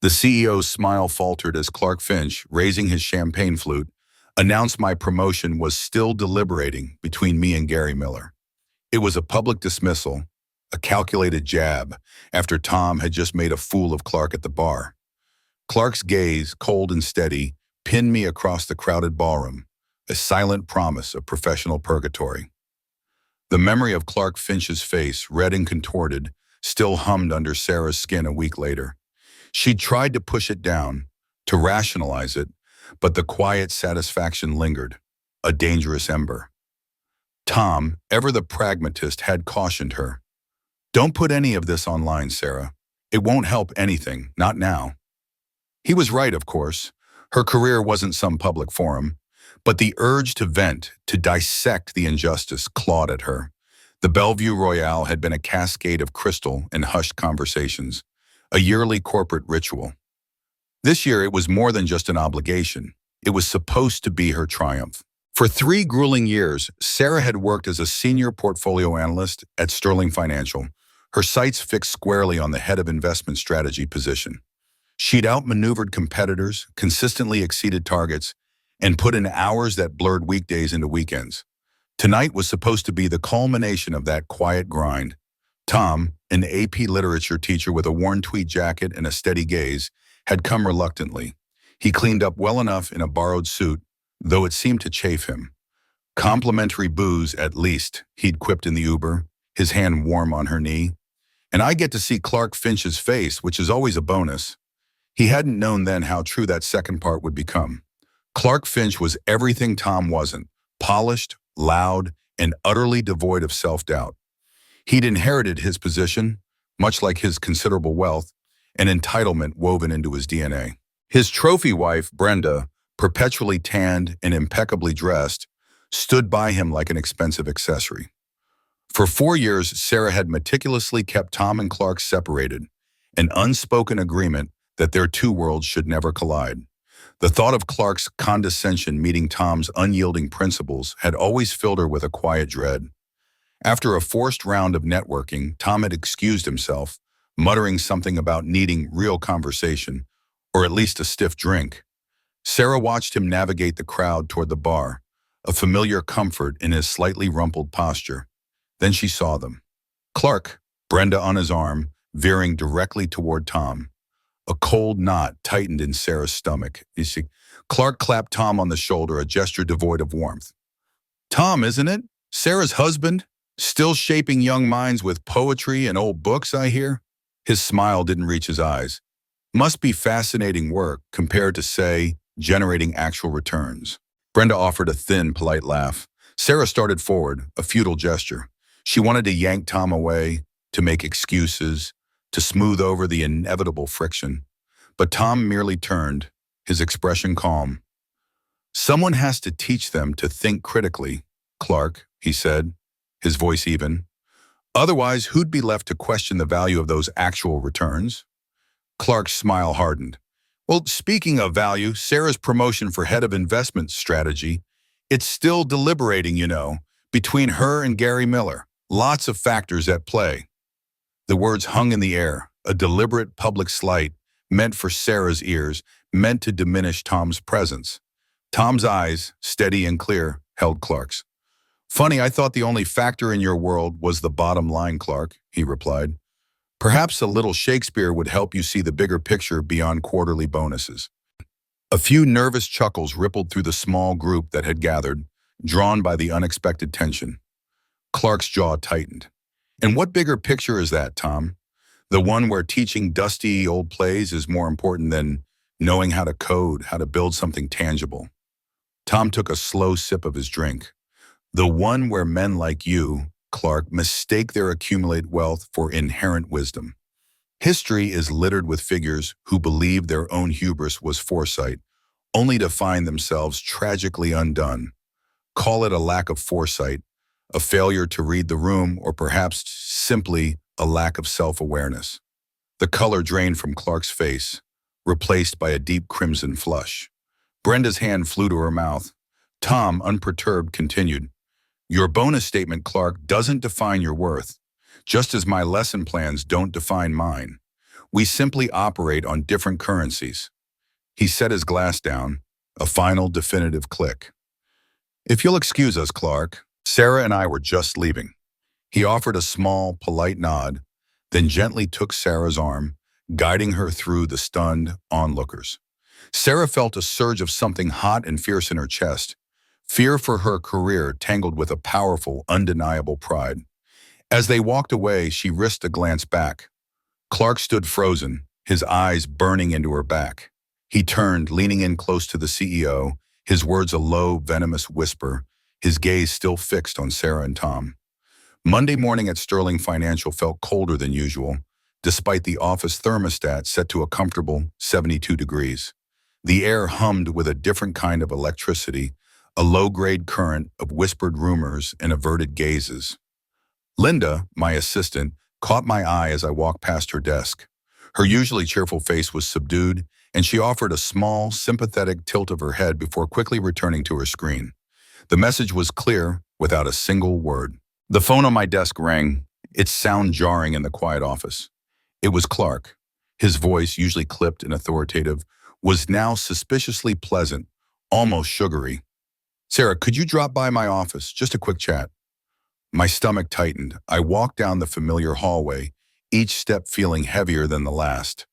The CEO's smile faltered as Clark Finch, raising his champagne flute, announced my promotion was still deliberating between me and Gary Miller. It was a public dismissal, a calculated jab, after Tom had just made a fool of Clark at the bar. Clark's gaze, cold and steady, pinned me across the crowded ballroom, a silent promise of professional purgatory. The memory of Clark Finch's face, red and contorted, still hummed under Sarah's skin a week later. She'd tried to push it down, to rationalize it, but the quiet satisfaction lingered, a dangerous ember. Tom, ever the pragmatist, had cautioned her. Don't put any of this online, Sarah. It won't help anything, not now. He was right, of course. Her career wasn't some public forum, but the urge to vent, to dissect the injustice, clawed at her. The Bellevue Royale had been a cascade of crystal and hushed conversations, a yearly corporate ritual. This year, it was more than just an obligation. It was supposed to be her triumph. For 3 grueling years, Sarah had worked as a senior portfolio analyst at Sterling Financial, her sights fixed squarely on the head of investment strategy position. She'd outmaneuvered competitors, consistently exceeded targets, and put in hours that blurred weekdays into weekends. Tonight was supposed to be the culmination of that quiet grind. Tom, an AP literature teacher with a worn tweed jacket and a steady gaze, had come reluctantly. He cleaned up well enough in a borrowed suit, though it seemed to chafe him. Complimentary booze, at least, he'd quipped in the Uber, his hand warm on her knee. And I get to see Clark Finch's face, which is always a bonus. He hadn't known then how true that second part would become. Clark Finch was everything Tom wasn't, polished, loud, and utterly devoid of self-doubt. He'd inherited his position, much like his considerable wealth, an entitlement woven into his DNA. His trophy wife, Brenda, perpetually tanned and impeccably dressed, stood by him like an expensive accessory. For 4 years, Sarah had meticulously kept Tom and Clark separated, an unspoken agreement that their two worlds should never collide. The thought of Clark's condescension meeting Tom's unyielding principles had always filled her with a quiet dread. After a forced round of networking, Tom had excused himself, muttering something about needing real conversation, or at least a stiff drink. Sarah watched him navigate the crowd toward the bar, a familiar comfort in his slightly rumpled posture. Then she saw them. Clark, Brenda on his arm, veering directly toward Tom. A cold knot tightened in Sarah's stomach. Clark clapped Tom on the shoulder, a gesture devoid of warmth. Tom, isn't it? Sarah's husband? Still shaping young minds with poetry and old books, I hear? His smile didn't reach his eyes. Must be fascinating work compared to, say, generating actual returns. Brenda offered a thin, polite laugh. Sarah started forward, a futile gesture. She wanted to yank Tom away, to make excuses, to smooth over the inevitable friction. But Tom merely turned, his expression calm. Someone has to teach them to think critically, Clark, he said, his voice even. Otherwise, who'd be left to question the value of those actual returns? Clark's smile hardened. Well, speaking of value, Sarah's promotion for head of investment strategy, it's still deliberating, between her and Gary Miller. Lots of factors at play. The words hung in the air, a deliberate public slight, meant for Sarah's ears, meant to diminish Tom's presence. Tom's eyes, steady and clear, held Clark's. Funny, I thought the only factor in your world was the bottom line, Clark, he replied. Perhaps a little Shakespeare would help you see the bigger picture beyond quarterly bonuses. A few nervous chuckles rippled through the small group that had gathered, drawn by the unexpected tension. Clark's jaw tightened. And what bigger picture is that, Tom? The one where teaching dusty old plays is more important than knowing how to code, how to build something tangible. Tom took a slow sip of his drink. The one where men like you, Clark, mistake their accumulated wealth for inherent wisdom. History is littered with figures who believed their own hubris was foresight, only to find themselves tragically undone. Call it a lack of foresight, a failure to read the room, or perhaps simply a lack of self-awareness. The color drained from Clark's face, replaced by a deep crimson flush. Brenda's hand flew to her mouth. Tom, unperturbed, continued. Your bonus statement, Clark, doesn't define your worth, just as my lesson plans don't define mine. We simply operate on different currencies. He set his glass down, a final definitive click. If you'll excuse us, Clark, Sarah and I were just leaving. He offered a small, polite nod, then gently took Sarah's arm, guiding her through the stunned onlookers. Sarah felt a surge of something hot and fierce in her chest, fear for her career tangled with a powerful, undeniable pride. As they walked away, she risked a glance back. Clark stood frozen, his eyes burning into her back. He turned, leaning in close to the CEO, his words a low, venomous whisper, his gaze still fixed on Sarah and Tom. Monday morning at Sterling Financial felt colder than usual, despite the office thermostat set to a comfortable 72 degrees. The air hummed with a different kind of electricity, a low-grade current of whispered rumors and averted gazes. Linda, my assistant, caught my eye as I walked past her desk. Her usually cheerful face was subdued, and she offered a small, sympathetic tilt of her head before quickly returning to her screen. The message was clear, without a single word. The phone on my desk rang, its sound jarring in the quiet office. It was Clark. His voice, usually clipped and authoritative, was now suspiciously pleasant, almost sugary. "Sarah, could you drop by my office? Just a quick chat." My stomach tightened. I walked down the familiar hallway, each step feeling heavier than the last.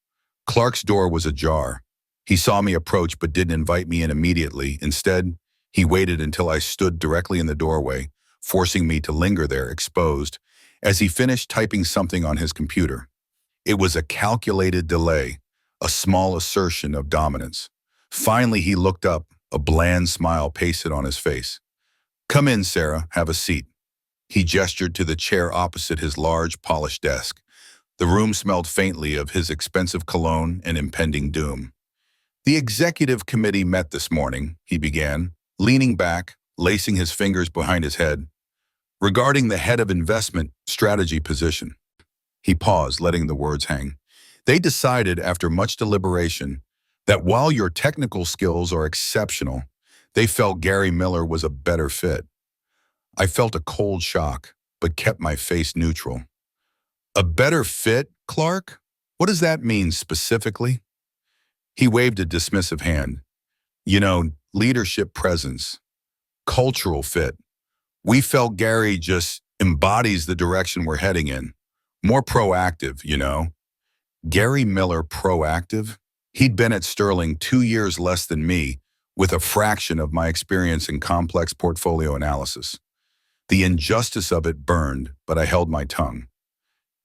Clark's door was ajar. He saw me approach but didn't invite me in immediately. Instead, he waited until I stood directly in the doorway, forcing me to linger there, exposed, as he finished typing something on his computer. It was a calculated delay, a small assertion of dominance. Finally, he looked up, a bland smile pasted on his face. "Come in, Sarah, have a seat." He gestured to the chair opposite his large, polished desk. The room smelled faintly of his expensive cologne and impending doom. "The executive committee met this morning," he began, leaning back, lacing his fingers behind his head, "regarding the head of investment strategy position." He paused, letting the words hang. "They decided, after much deliberation, that while your technical skills are exceptional, they felt Gary Miller was a better fit." I felt a cold shock, but kept my face neutral. "A better fit, Clark? What does that mean specifically?" He waved a dismissive hand. "You know, leadership presence, cultural fit. We felt Gary just embodies the direction we're heading in. More proactive, you know." Gary Miller proactive? He'd been at Sterling 2 years less than me, with a fraction of my experience in complex portfolio analysis. The injustice of it burned, but I held my tongue.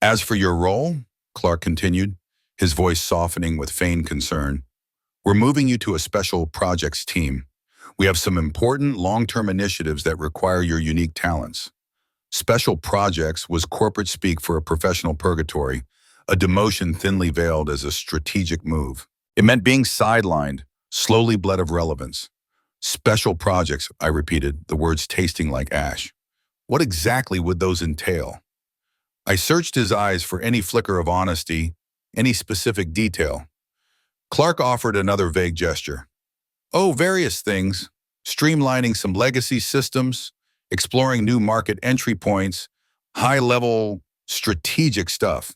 "As for your role," Clark continued, his voice softening with feigned concern, "we're moving you to a special projects team. We have some important long-term initiatives that require your unique talents." Special projects was corporate speak for a professional purgatory, a demotion thinly veiled as a strategic move. It meant being sidelined, slowly bled of relevance. "Special projects," I repeated, the words tasting like ash. "What exactly would those entail?" I searched his eyes for any flicker of honesty, any specific detail. Clark offered another vague gesture. "Oh, various things. Streamlining some legacy systems, exploring new market entry points, high-level strategic stuff.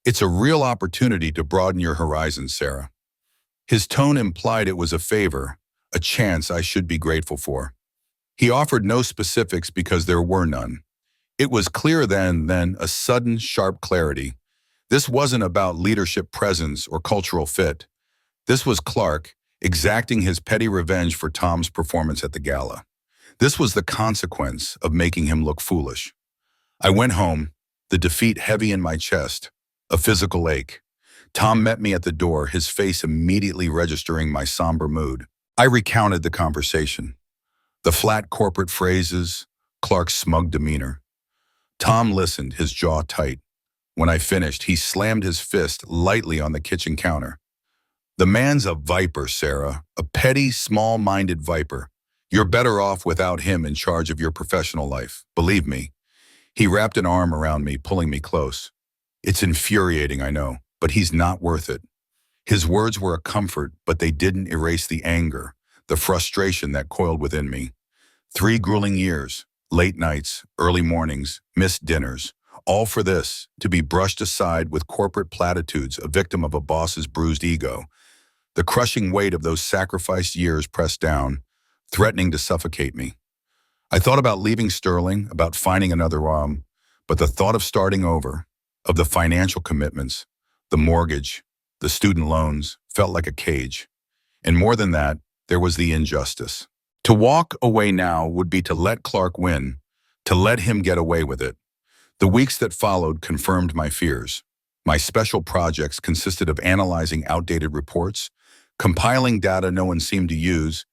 It's a real opportunity to broaden your horizons, Sarah." His tone implied it was a favor, a chance I should be grateful for. He offered no specifics because there were none. It was clear then a sudden, sharp clarity. This wasn't about leadership presence or cultural fit. This was Clark exacting his petty revenge for Tom's performance at the gala. This was the consequence of making him look foolish. I went home, the defeat heavy in my chest, a physical ache. Tom met me at the door, his face immediately registering my somber mood. I recounted the conversation. The flat corporate phrases, Clark's smug demeanor. Tom listened, his jaw tight. When I finished, he slammed his fist lightly on the kitchen counter. "The man's a viper, Sarah, a petty, small-minded viper. You're better off without him in charge of your professional life, believe me." He wrapped an arm around me, pulling me close. "It's infuriating, I know, but he's not worth it." His words were a comfort, but they didn't erase the anger, the frustration that coiled within me. 3 grueling years, late nights, early mornings, missed dinners, All for this, to be brushed aside with corporate platitudes, a victim of a boss's bruised ego. The crushing weight of those sacrificed years pressed down, threatening to suffocate me. I thought about leaving Sterling, about finding another but the thought of starting over, of the financial commitments, the mortgage, the student loans, felt like a cage. And more than that, there was the injustice. To walk away now would be to let Clark win, to let him get away with it. The weeks that followed confirmed my fears. My special projects consisted of analyzing outdated reports, compiling data no one seemed to use,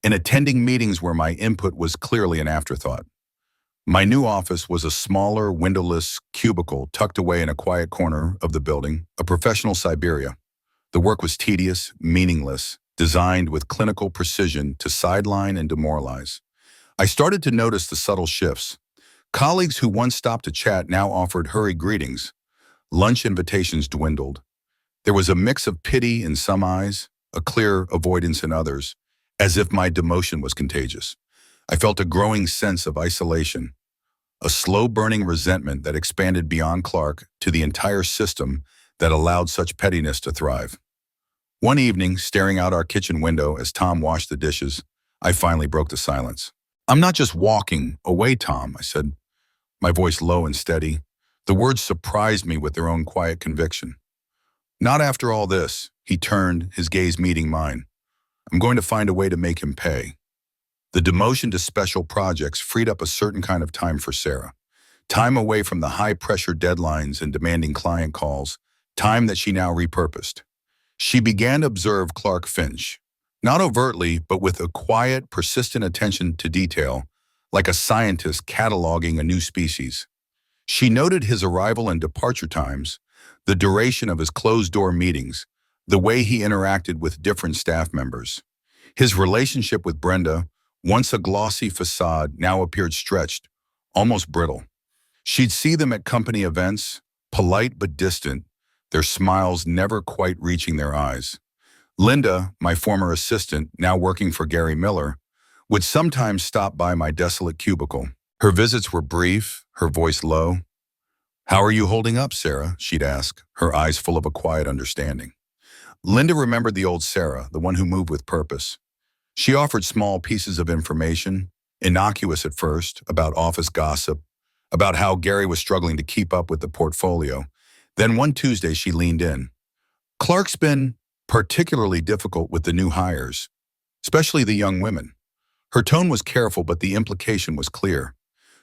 and attending meetings where my input was clearly an afterthought. My new office was a smaller, windowless cubicle tucked away in a quiet corner of the building, a professional Siberia. The work was tedious, meaningless, designed with clinical precision to sideline and demoralize. I started to notice the subtle shifts. Colleagues who once stopped to chat now offered hurried greetings. Lunch invitations dwindled. There was a mix of pity in some eyes, a clear avoidance in others, as if my demotion was contagious. I felt a growing sense of isolation, a slow-burning resentment that expanded beyond Clark to the entire system that allowed such pettiness to thrive. One evening, staring out our kitchen window as Tom washed the dishes, I finally broke the silence. "I'm not just walking away, Tom," I said, my voice low and steady. The words surprised me with their own quiet conviction. "Not after all this," he turned, his gaze meeting mine. "I'm going to find a way to make him pay." The demotion to special projects freed up a certain kind of time for Sarah. Time away from the high-pressure deadlines and demanding client calls, time that she now repurposed. She began to observe Clark Finch, not overtly, but with a quiet, persistent attention to detail, like a scientist cataloging a new species. She noted his arrival and departure times, the duration of his closed-door meetings, the way he interacted with different staff members. His relationship with Brenda, once a glossy facade, now appeared stretched, almost brittle. She'd see them at company events, polite but distant, their smiles never quite reaching their eyes. Linda, my former assistant, now working for Gary Miller, would sometimes stop by my desolate cubicle. Her visits were brief, her voice low. "How are you holding up, Sarah?" she'd ask, her eyes full of a quiet understanding. Linda remembered the old Sarah, the one who moved with purpose. She offered small pieces of information, innocuous at first, about office gossip, about how Gary was struggling to keep up with the portfolio. Then one Tuesday she leaned in. "Clark's been particularly difficult with the new hires, especially the young women." Her tone was careful, but the implication was clear.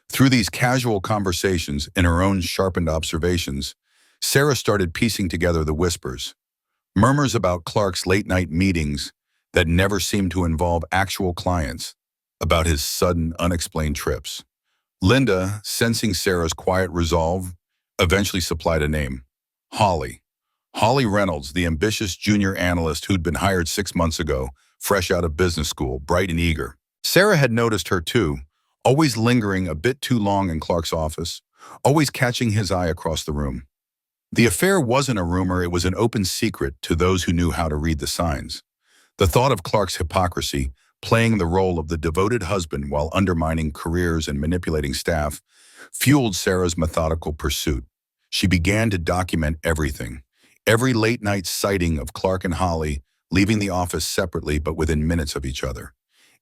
Through these casual conversations and her own sharpened observations, Sarah started piecing together the whispers. Murmurs about Clark's late-night meetings that never seemed to involve actual clients, about his sudden, unexplained trips. Linda, sensing Sarah's quiet resolve, eventually supplied a name: Holly. Holly Reynolds, the ambitious junior analyst who'd been hired 6 months ago, fresh out of business school, bright and eager. Sarah had noticed her too, always lingering a bit too long in Clark's office, always catching his eye across the room. The affair wasn't a rumor, it was an open secret to those who knew how to read the signs. The thought of Clark's hypocrisy, playing the role of the devoted husband while undermining careers and manipulating staff, fueled Sarah's methodical pursuit. She began to document everything. Every late-night sighting of Clark and Holly, leaving the office separately but within minutes of each other.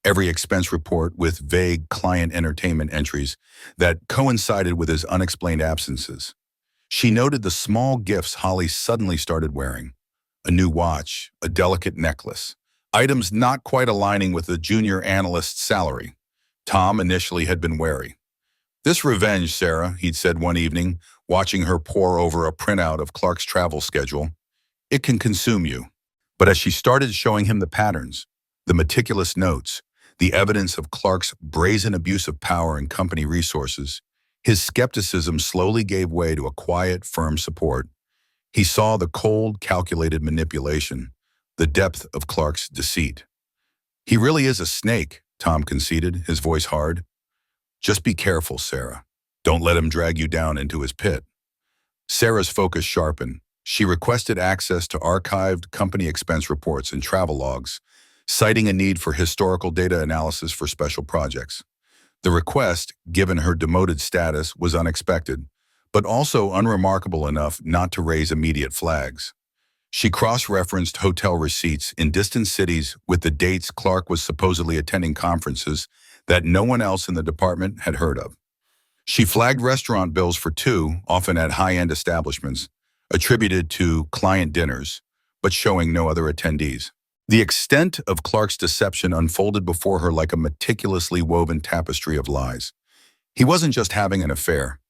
Every expense report with vague client entertainment entries that coincided with his unexplained absences. She noted the small gifts Holly suddenly started wearing: a new watch, a delicate necklace, items not quite aligning with the junior analyst's salary. Tom initially had been wary. "This revenge, Sarah," he'd said one evening, watching her pore over a printout of Clark's travel schedule, "it can consume you." But as she started showing him the patterns, the meticulous notes, the evidence of Clark's brazen abuse of power and company resources, his skepticism slowly gave way to a quiet, firm support. He saw the cold, calculated manipulation, the depth of Clark's deceit. "He really is a snake," Tom conceded, his voice hard. "Just be careful, Sarah. Don't let him drag you down into his pit." Sarah's focus sharpened. She requested access to archived company expense reports and travel logs, citing a need for historical data analysis for special projects. The request, given her demoted status, was unexpected, but also unremarkable enough not to raise immediate flags. She cross-referenced hotel receipts in distant cities with the dates Clark was supposedly attending conferences that no one else in the department had heard of. She flagged restaurant bills for two, often at high-end establishments, attributed to client dinners, but showing no other attendees. The extent of Clark's deception unfolded before her like a meticulously woven tapestry of lies. He wasn't just having an affair.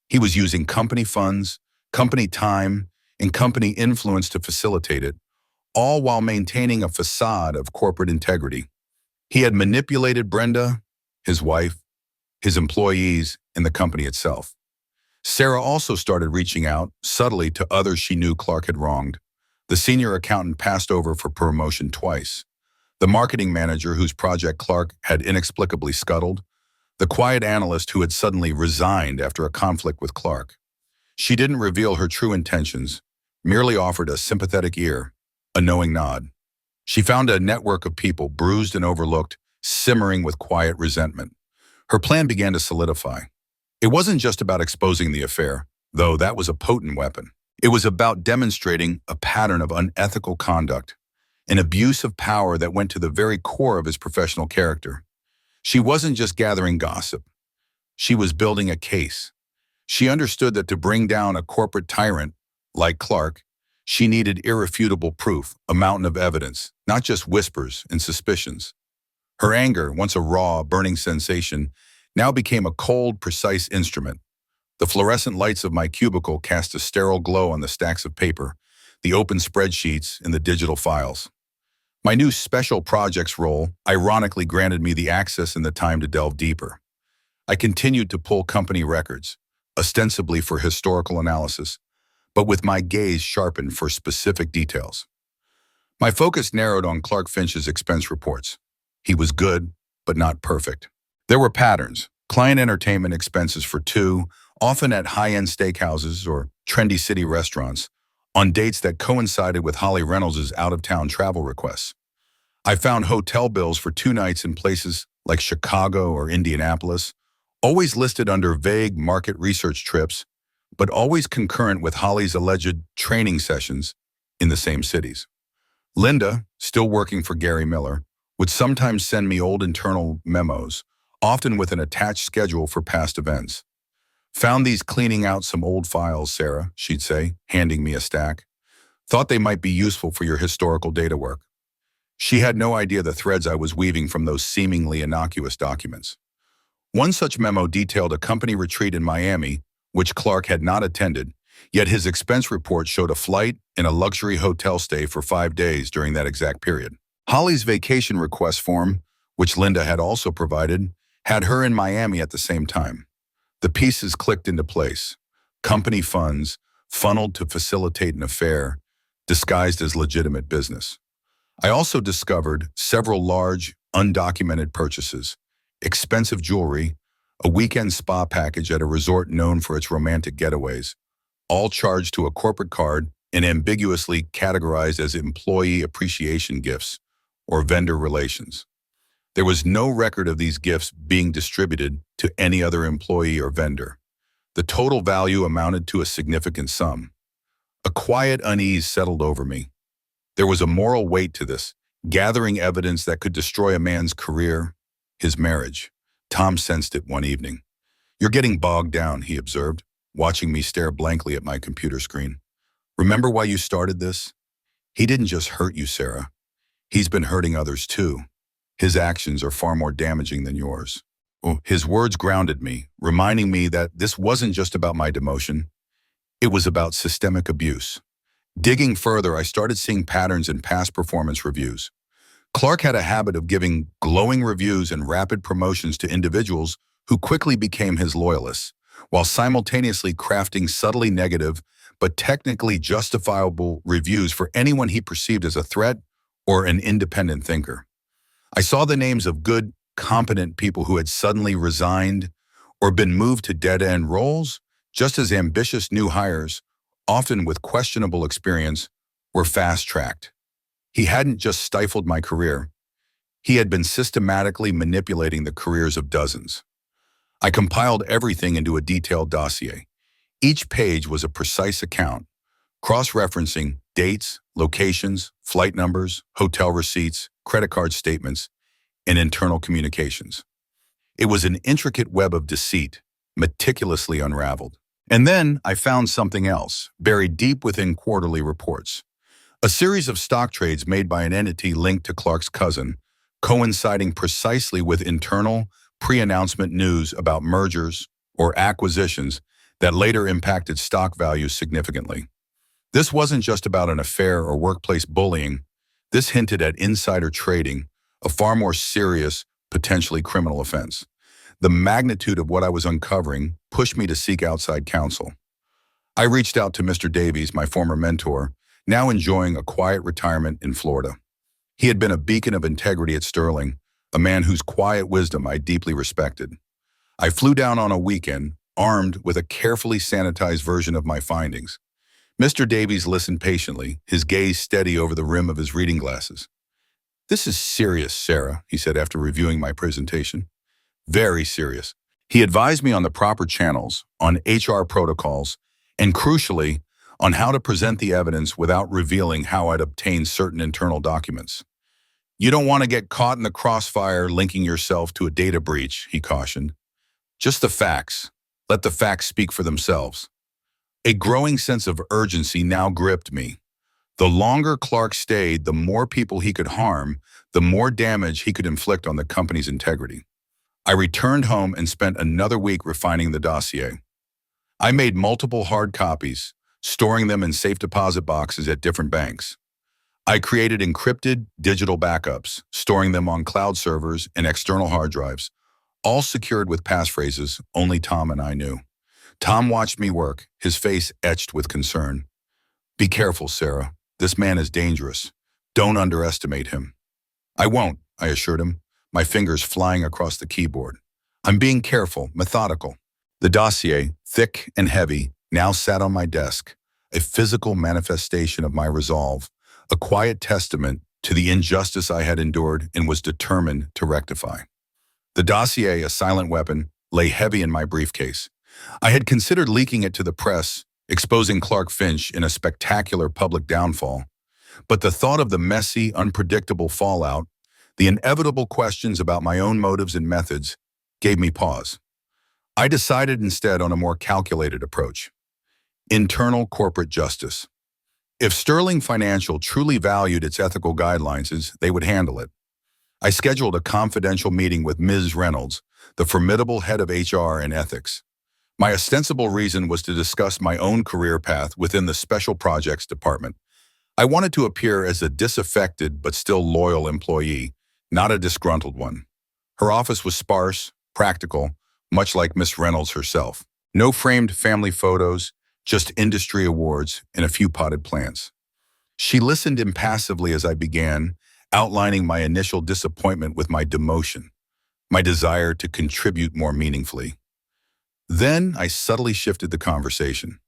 He was using company funds, company time, and company influence to facilitate it, all while maintaining a facade of corporate integrity. He had manipulated Brenda, his wife, his employees, and the company itself. Sarah also started reaching out, subtly, to others she knew Clark had wronged. The senior accountant passed over for promotion twice. The marketing manager whose project Clark had inexplicably scuttled. The quiet analyst who had suddenly resigned after a conflict with Clark. She didn't reveal her true intentions, merely offered a sympathetic ear, a knowing nod. She found a network of people, bruised and overlooked, simmering with quiet resentment. Her plan began to solidify. It wasn't just about exposing the affair, though that was a potent weapon. It was about demonstrating a pattern of unethical conduct, an abuse of power that went to the very core of his professional character. She wasn't just gathering gossip. She was building a case. She understood that to bring down a corporate tyrant like Clark, she needed irrefutable proof, a mountain of evidence, not just whispers and suspicions. Her anger, once a raw, burning sensation, now became a cold, precise instrument. The fluorescent lights of my cubicle cast a sterile glow on the stacks of paper, the open spreadsheets, and the digital files. My new special projects role ironically granted me the access and the time to delve deeper. I continued to pull company records, ostensibly for historical analysis, but with my gaze sharpened for specific details. My focus narrowed on Clark Finch's expense reports. He was good, but not perfect. There were patterns: client entertainment expenses for two, often at high-end steakhouses or trendy city restaurants, on dates that coincided with Holly Reynolds' out-of-town travel requests. I found hotel bills for 2 nights in places like Chicago or Indianapolis, always listed under vague market research trips, but always concurrent with Holly's alleged training sessions in the same cities. Linda, still working for Gary Miller, would sometimes send me old internal memos, often with an attached schedule for past events. "Found these cleaning out some old files, Sarah," she'd say, handing me a stack. "Thought they might be useful for your historical data work." She had no idea the threads I was weaving from those seemingly innocuous documents. One such memo detailed a company retreat in Miami, which Clark had not attended, yet his expense report showed a flight and a luxury hotel stay for 5 days during that exact period. Holly's vacation request form, which Linda had also provided, had her in Miami at the same time. The pieces clicked into place. Company funds, funneled to facilitate an affair, disguised as legitimate business. I also discovered several large, undocumented purchases: expensive jewelry, a weekend spa package at a resort known for its romantic getaways, all charged to a corporate card and ambiguously categorized as employee appreciation gifts or vendor relations. There was no record of these gifts being distributed to any other employee or vendor. The total value amounted to a significant sum. A quiet unease settled over me. There was a moral weight to this, gathering evidence that could destroy a man's career, his marriage. Tom sensed it one evening. "You're getting bogged down," he observed, watching me stare blankly at my computer screen. "Remember why you started this? He didn't just hurt you, Sarah. He's been hurting others too. His actions are far more damaging than yours." Oh, his words grounded me, reminding me that this wasn't just about my demotion. It was about systemic abuse. Digging further, I started seeing patterns in past performance reviews. Clark had a habit of giving glowing reviews and rapid promotions to individuals who quickly became his loyalists, while simultaneously crafting subtly negative but technically justifiable reviews for anyone he perceived as a threat or an independent thinker. I saw the names of good, competent people who had suddenly resigned or been moved to dead-end roles, just as ambitious new hires, often with questionable experience, were fast-tracked. He hadn't just stifled my career. He had been systematically manipulating the careers of dozens. I compiled everything into a detailed dossier, Each page was a precise account, cross-referencing dates, locations, flight numbers, hotel receipts, credit card statements, and internal communications. It was an intricate web of deceit, meticulously unraveled. And then I found something else, buried deep within quarterly reports. A series of stock trades made by an entity linked to Clark's cousin, coinciding precisely with internal, pre-announcement news about mergers or acquisitions that later impacted stock values significantly. This wasn't just about an affair or workplace bullying. This hinted at insider trading, a far more serious, potentially criminal offense. The magnitude of what I was uncovering pushed me to seek outside counsel. I reached out to Mr. Davies, my former mentor, now enjoying a quiet retirement in Florida. He had been a beacon of integrity at Sterling, a man whose quiet wisdom I deeply respected. I flew down on a weekend, armed with a carefully sanitized version of my findings. Mr. Davies listened patiently, his gaze steady over the rim of his reading glasses. "This is serious, Sarah," he said after reviewing my presentation. "Very serious." He advised me on the proper channels, on HR protocols, and crucially, on how to present the evidence without revealing how I'd obtained certain internal documents. "You don't want to get caught in the crossfire linking yourself to a data breach," he cautioned. "Just the facts. Let the facts speak for themselves." A growing sense of urgency now gripped me. The longer Clark stayed, the more people he could harm, the more damage he could inflict on the company's integrity. I returned home and spent another week refining the dossier. I made multiple hard copies, storing them in safe deposit boxes at different banks. I created encrypted digital backups, storing them on cloud servers and external hard drives, all secured with passphrases only Tom and I knew. Tom watched me work, his face etched with concern. "Be careful, Sarah. This man is dangerous. Don't underestimate him." "I won't," I assured him, my fingers flying across the keyboard. "I'm being careful, methodical." The dossier, thick and heavy, now sat on my desk, a physical manifestation of my resolve, a quiet testament to the injustice I had endured and was determined to rectify. The dossier, a silent weapon, lay heavy in my briefcase. I had considered leaking it to the press, exposing Clark Finch in a spectacular public downfall. But the thought of the messy, unpredictable fallout, the inevitable questions about my own motives and methods, gave me pause. I decided instead on a more calculated approach. Internal corporate justice. If Sterling Financial truly valued its ethical guidelines, they would handle it. I scheduled a confidential meeting with Ms. Reynolds, the formidable head of HR and ethics. My ostensible reason was to discuss my own career path within the Special Projects Department. I wanted to appear as a disaffected but still loyal employee, not a disgruntled one. Her office was sparse, practical, much like Miss Reynolds herself. No framed family photos, just industry awards and a few potted plants. She listened impassively as I began, outlining my initial disappointment with my demotion, my desire to contribute more meaningfully. Then I subtly shifted the conversation.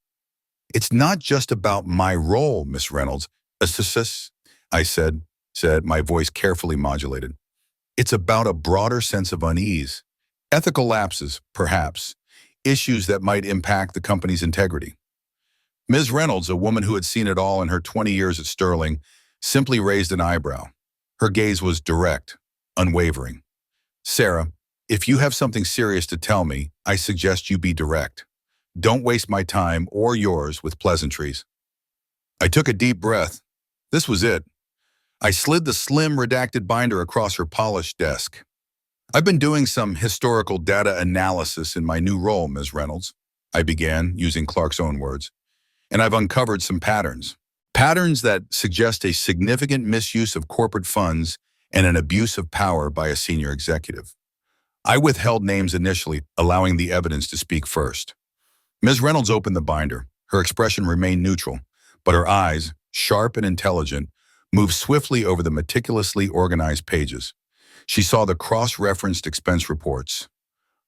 "It's not just about my role, Miss Reynolds," I said, my voice carefully modulated. "It's about a broader sense of unease. Ethical lapses, perhaps, issues that might impact the company's integrity." Ms. Reynolds, a woman who had seen it all in her 20 years at Sterling, simply raised an eyebrow. Her gaze was direct, unwavering. "Sarah, if you have something serious to tell me, I suggest you be direct. Don't waste my time or yours with pleasantries." I took a deep breath. This was it. I slid the slim, redacted binder across her polished desk. "I've been doing some historical data analysis in my new role, Ms. Reynolds," I began, using Clark's own words, "and I've uncovered some patterns. Patterns that suggest a significant misuse of corporate funds and an abuse of power by a senior executive." I withheld names initially, allowing the evidence to speak first. Ms. Reynolds opened the binder. Her expression remained neutral, but her eyes, sharp and intelligent, moved swiftly over the meticulously organized pages. She saw the cross-referenced expense reports,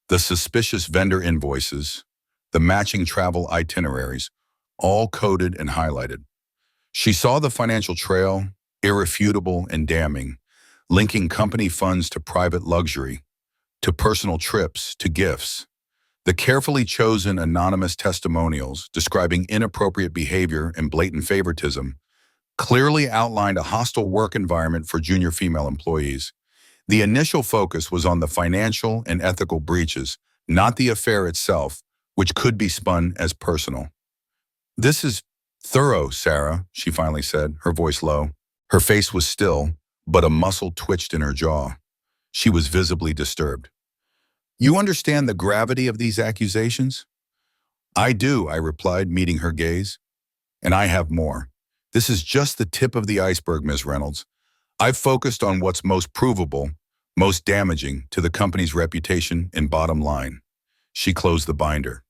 the suspicious vendor invoices, the matching travel itineraries, all coded and highlighted. She saw the financial trail, irrefutable and damning, linking company funds to private luxury, to personal trips, to gifts. The carefully chosen anonymous testimonials describing inappropriate behavior and blatant favoritism clearly outlined a hostile work environment for junior female employees. The initial focus was on the financial and ethical breaches, not the affair itself, which could be spun as personal. "This is thorough, Sarah," she finally said, her voice low. Her face was still, but a muscle twitched in her jaw. She was visibly disturbed. "You understand the gravity of these accusations?" "I do," I replied, meeting her gaze. "And I have more. This is just the tip of the iceberg, Ms. Reynolds. I've focused on what's most provable, most damaging to the company's reputation and bottom line." She closed the binder.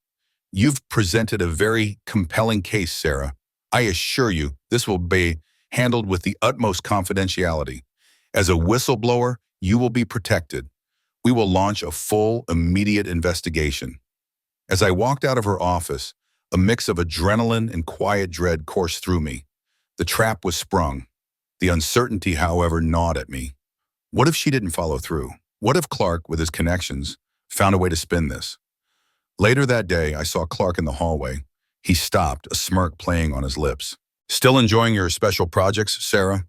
"You've presented a very compelling case, Sarah. I assure you this will be handled with the utmost confidentiality. As a whistleblower, you will be protected. We will launch a full, immediate investigation." As I walked out of her office, a mix of adrenaline and quiet dread coursed through me. The trap was sprung. The uncertainty, however, gnawed at me. What if she didn't follow through? What if Clark, with his connections, found a way to spin this? Later that day, I saw Clark in the hallway. He stopped, a smirk playing on his lips. "Still enjoying your special projects, Sarah?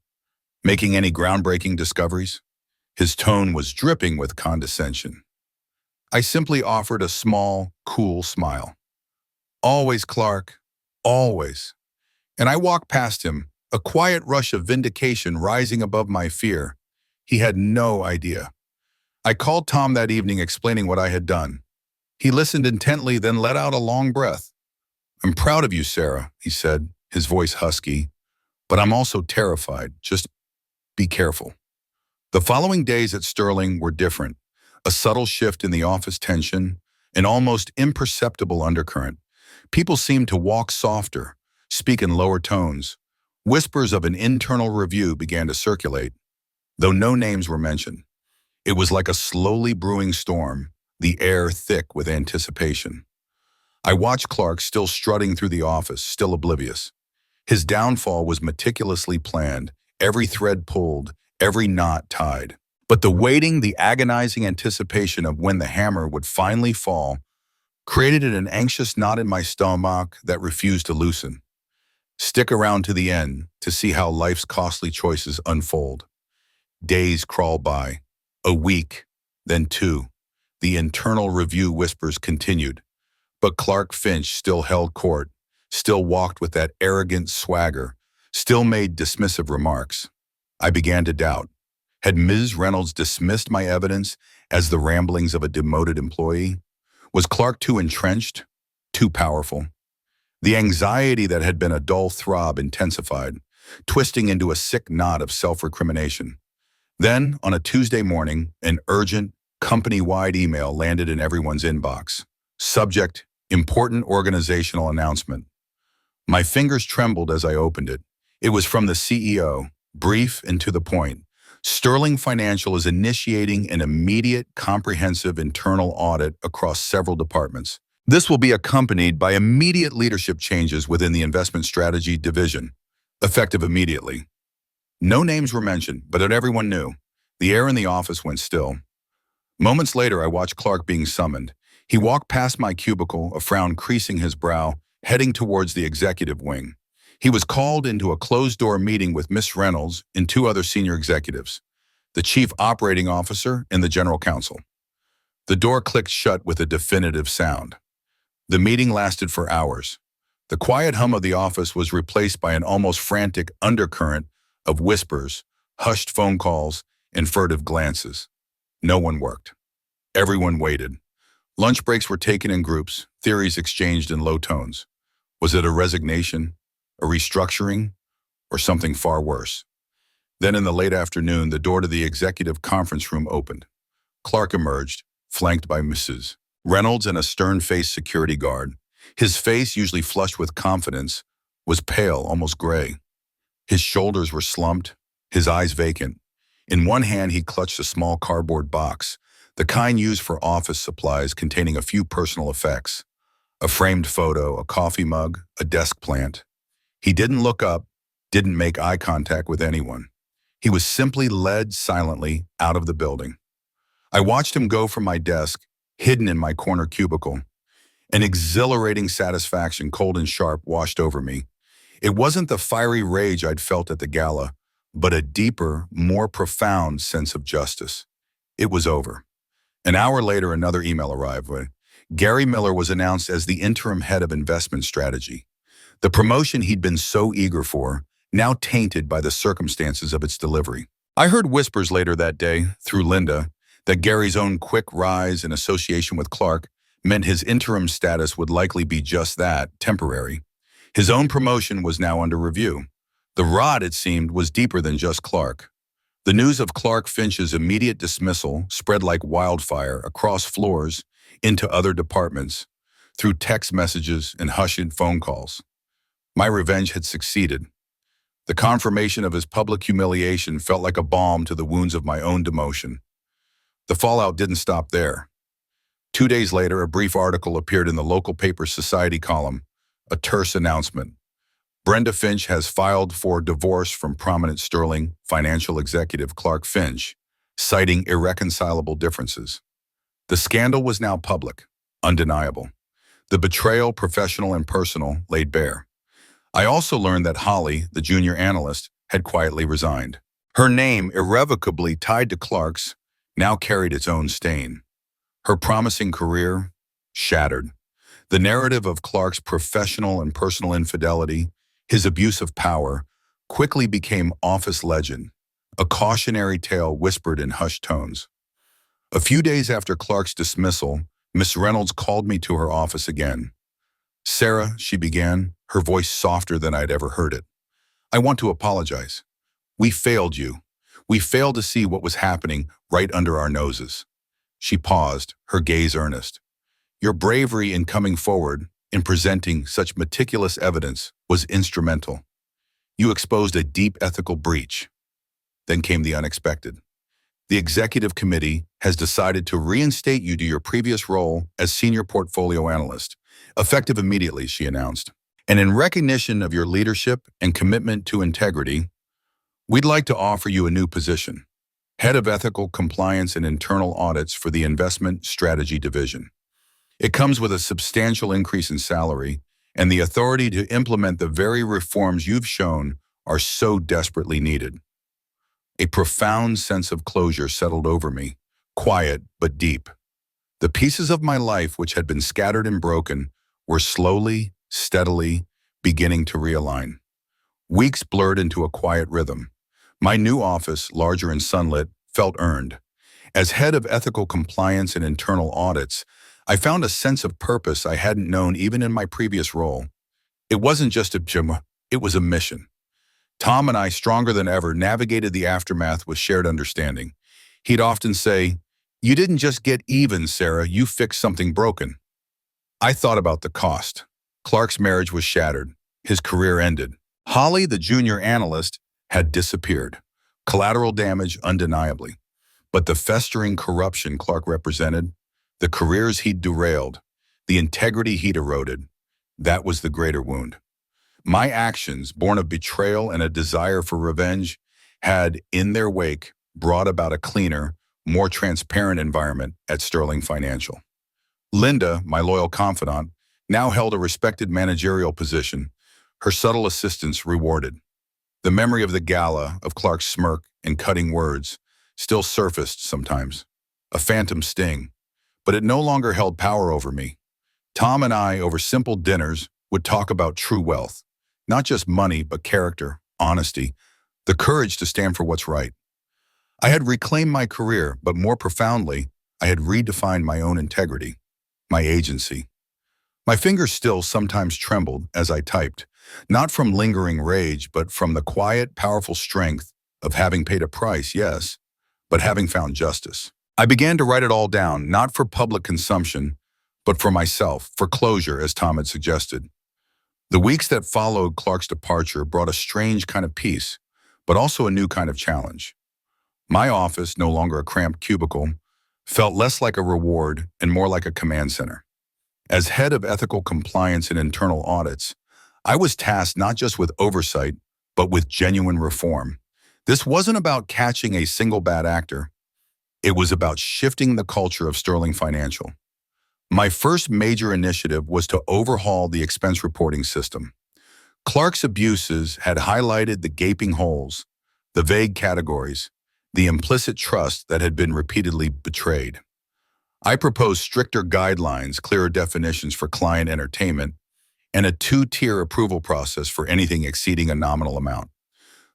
Making any groundbreaking discoveries?" His tone was dripping with condescension. I simply offered a small, cool smile. "Always, Clark, always." And I walked past him, a quiet rush of vindication rising above my fear. He had no idea. I called Tom that evening explaining what I had done. He listened intently, then let out a long breath. "I'm proud of you, Sarah," he said, his voice husky. "But I'm also terrified. Just be careful." The following days at Sterling were different. A subtle shift in the office tension, an almost imperceptible undercurrent. People seemed to walk softer, speak in lower tones. Whispers of an internal review began to circulate, though no names were mentioned. It was like a slowly brewing storm, the air thick with anticipation. I watched Clark still strutting through the office, still oblivious. His downfall was meticulously planned, every thread pulled, every knot tied. But the waiting, the agonizing anticipation of when the hammer would finally fall created an anxious knot in my stomach that refused to loosen. Stick around to the end to see how life's costly choices unfold. Days crawled by, a week, then two. The internal review whispers continued, but Clark Finch still held court, still walked with that arrogant swagger, still made dismissive remarks. I began to doubt. Had Ms. Reynolds dismissed my evidence as the ramblings of a demoted employee? Was Clark too entrenched, too powerful? The anxiety that had been a dull throb intensified, twisting into a sick knot of self-recrimination. Then, on a Tuesday morning, an urgent, company-wide email landed in everyone's inbox. Subject, important organizational announcement. My fingers trembled as I opened it. It was from the CEO, brief and to the point. Sterling Financial is initiating an immediate, comprehensive internal audit across several departments. This will be accompanied by immediate leadership changes within the investment strategy division, effective immediately. No names were mentioned, but everyone knew. The air in the office went still. Moments later, I watched Clark being summoned. He walked past my cubicle, a frown creasing his brow, heading towards the executive wing. He was called into a closed-door meeting with Miss Reynolds and two other senior executives, the chief operating officer and the general counsel. The door clicked shut with a definitive sound. The meeting lasted for hours. The quiet hum of the office was replaced by an almost frantic undercurrent of whispers, hushed phone calls, and furtive glances. No one worked. Everyone waited. Lunch breaks were taken in groups, theories exchanged in low tones. Was it a resignation, a restructuring, or something far worse? Then in the late afternoon, the door to the executive conference room opened. Clark emerged, flanked by Mrs. Reynolds and a stern-faced security guard. His face, usually flushed with confidence, was pale, almost gray. His shoulders were slumped, his eyes vacant. In one hand, he clutched a small cardboard box, the kind used for office supplies containing a few personal effects. A framed photo, a coffee mug, a desk plant. He didn't look up, didn't make eye contact with anyone. He was simply led silently out of the building. I watched him go from my desk, hidden in my corner cubicle. An exhilarating satisfaction, cold and sharp, washed over me. It wasn't the fiery rage I'd felt at the gala, but a deeper, more profound sense of justice. It was over. An hour later, another email arrived where Gary Miller was announced as the interim head of investment strategy. The promotion he'd been so eager for, now tainted by the circumstances of its delivery. I heard whispers later that day, through Linda, that Gary's own quick rise in association with Clark meant his interim status would likely be just that, temporary. His own promotion was now under review. The rot, it seemed, was deeper than just Clark. The news of Clark Finch's immediate dismissal spread like wildfire across floors into other departments, through text messages and hushed phone calls. My revenge had succeeded. The confirmation of his public humiliation felt like a balm to the wounds of my own demotion. The fallout didn't stop there. 2 days later, a brief article appeared in the local paper's Society column, a terse announcement. Brenda Finch has filed for divorce from prominent Sterling financial executive Clark Finch, citing irreconcilable differences. The scandal was now public, undeniable. The betrayal, professional and personal, laid bare. I also learned that Holly, the junior analyst, had quietly resigned. Her name, irrevocably tied to Clark's, now carried its own stain. Her promising career, shattered. The narrative of Clark's professional and personal infidelity, his abuse of power, quickly became office legend, a cautionary tale whispered in hushed tones. A few days after Clark's dismissal, Miss Reynolds called me to her office again. "Sarah," she began, her voice softer than I'd ever heard it. "I want to apologize. We failed you. We failed to see what was happening right under our noses." She paused, her gaze earnest. "Your bravery in coming forward, in presenting such meticulous evidence, was instrumental. You exposed a deep ethical breach." Then came the unexpected. "The executive committee has decided to reinstate you to your previous role as senior portfolio analyst, effective immediately," she announced. "And in recognition of your leadership and commitment to integrity, we'd like to offer you a new position, head of ethical compliance and internal audits for the investment strategy division. It comes with a substantial increase in salary and the authority to implement the very reforms you've shown are so desperately needed." A profound sense of closure settled over me, quiet but deep. The pieces of my life which had been scattered and broken were slowly, steadily beginning to realign. Weeks blurred into a quiet rhythm. My new office, larger and sunlit, felt earned. As head of ethical compliance and internal audits, I found a sense of purpose I hadn't known even in my previous role. It wasn't just a job, it was a mission. Tom and I, stronger than ever, navigated the aftermath with shared understanding. He'd often say, "You didn't just get even, Sarah, you fixed something broken." I thought about the cost. Clark's marriage was shattered. His career ended. Holly, the junior analyst, had disappeared. Collateral damage undeniably. But the festering corruption Clark represented, the careers he'd derailed, the integrity he'd eroded, that was the greater wound. My actions, born of betrayal and a desire for revenge, had, in their wake, brought about a cleaner, more transparent environment at Sterling Financial. Linda, my loyal confidant, now held a respected managerial position, her subtle assistance rewarded. The memory of the gala, of Clark's smirk and cutting words, still surfaced sometimes, a phantom sting, but it no longer held power over me. Tom and I, over simple dinners, would talk about true wealth, not just money, but character, honesty, the courage to stand for what's right. I had reclaimed my career, but more profoundly, I had redefined my own integrity, my agency. My fingers still sometimes trembled as I typed, not from lingering rage, but from the quiet, powerful strength of having paid a price, yes, but having found justice. I began to write it all down, not for public consumption, but for myself, for closure, as Tom had suggested. The weeks that followed Clark's departure brought a strange kind of peace, but also a new kind of challenge. My office, no longer a cramped cubicle, felt less like a reward and more like a command center. As head of ethical compliance and internal audits, I was tasked not just with oversight, but with genuine reform. This wasn't about catching a single bad actor. It was about shifting the culture of Sterling Financial. My first major initiative was to overhaul the expense reporting system. Clark's abuses had highlighted the gaping holes, the vague categories, the implicit trust that had been repeatedly betrayed. I proposed stricter guidelines, clearer definitions for client entertainment, and a two-tier approval process for anything exceeding a nominal amount.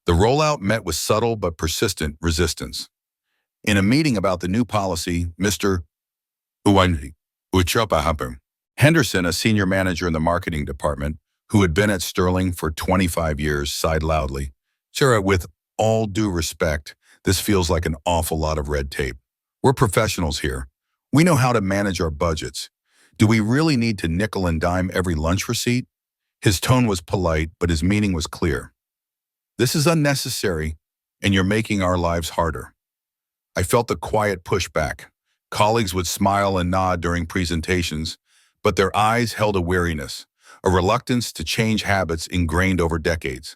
The rollout met with subtle but persistent resistance. In a meeting about the new policy, Mr. Henderson, a senior manager in the marketing department, who had been at Sterling for 25 years, sighed loudly. Sarah, with all due respect, this feels like an awful lot of red tape. We're professionals here. We know how to manage our budgets. Do we really need to nickel and dime every lunch receipt? His tone was polite, but his meaning was clear. This is unnecessary, and you're making our lives harder. I felt the quiet pushback. Colleagues would smile and nod during presentations, but their eyes held a weariness, a reluctance to change habits ingrained over decades.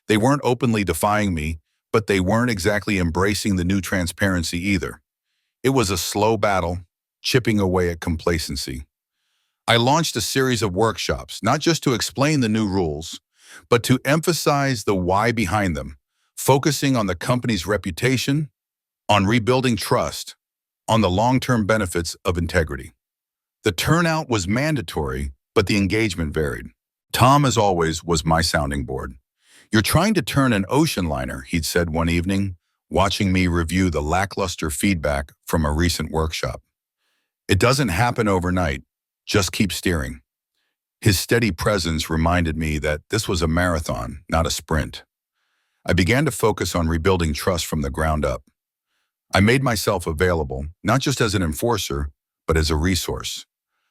They weren't openly defying me, but they weren't exactly embracing the new transparency either. It was a slow battle, chipping away at complacency. I launched a series of workshops, not just to explain the new rules, but to emphasize the why behind them, focusing on the company's reputation, on rebuilding trust, on the long-term benefits of integrity. The turnout was mandatory, but the engagement varied. Tom, as always, was my sounding board. "You're trying to turn an ocean liner," he'd said one evening, watching me review the lackluster feedback from a recent workshop. "It doesn't happen overnight. Just keep steering." His steady presence reminded me that this was a marathon, not a sprint. I began to focus on rebuilding trust from the ground up. I made myself available, not just as an enforcer, but as a resource.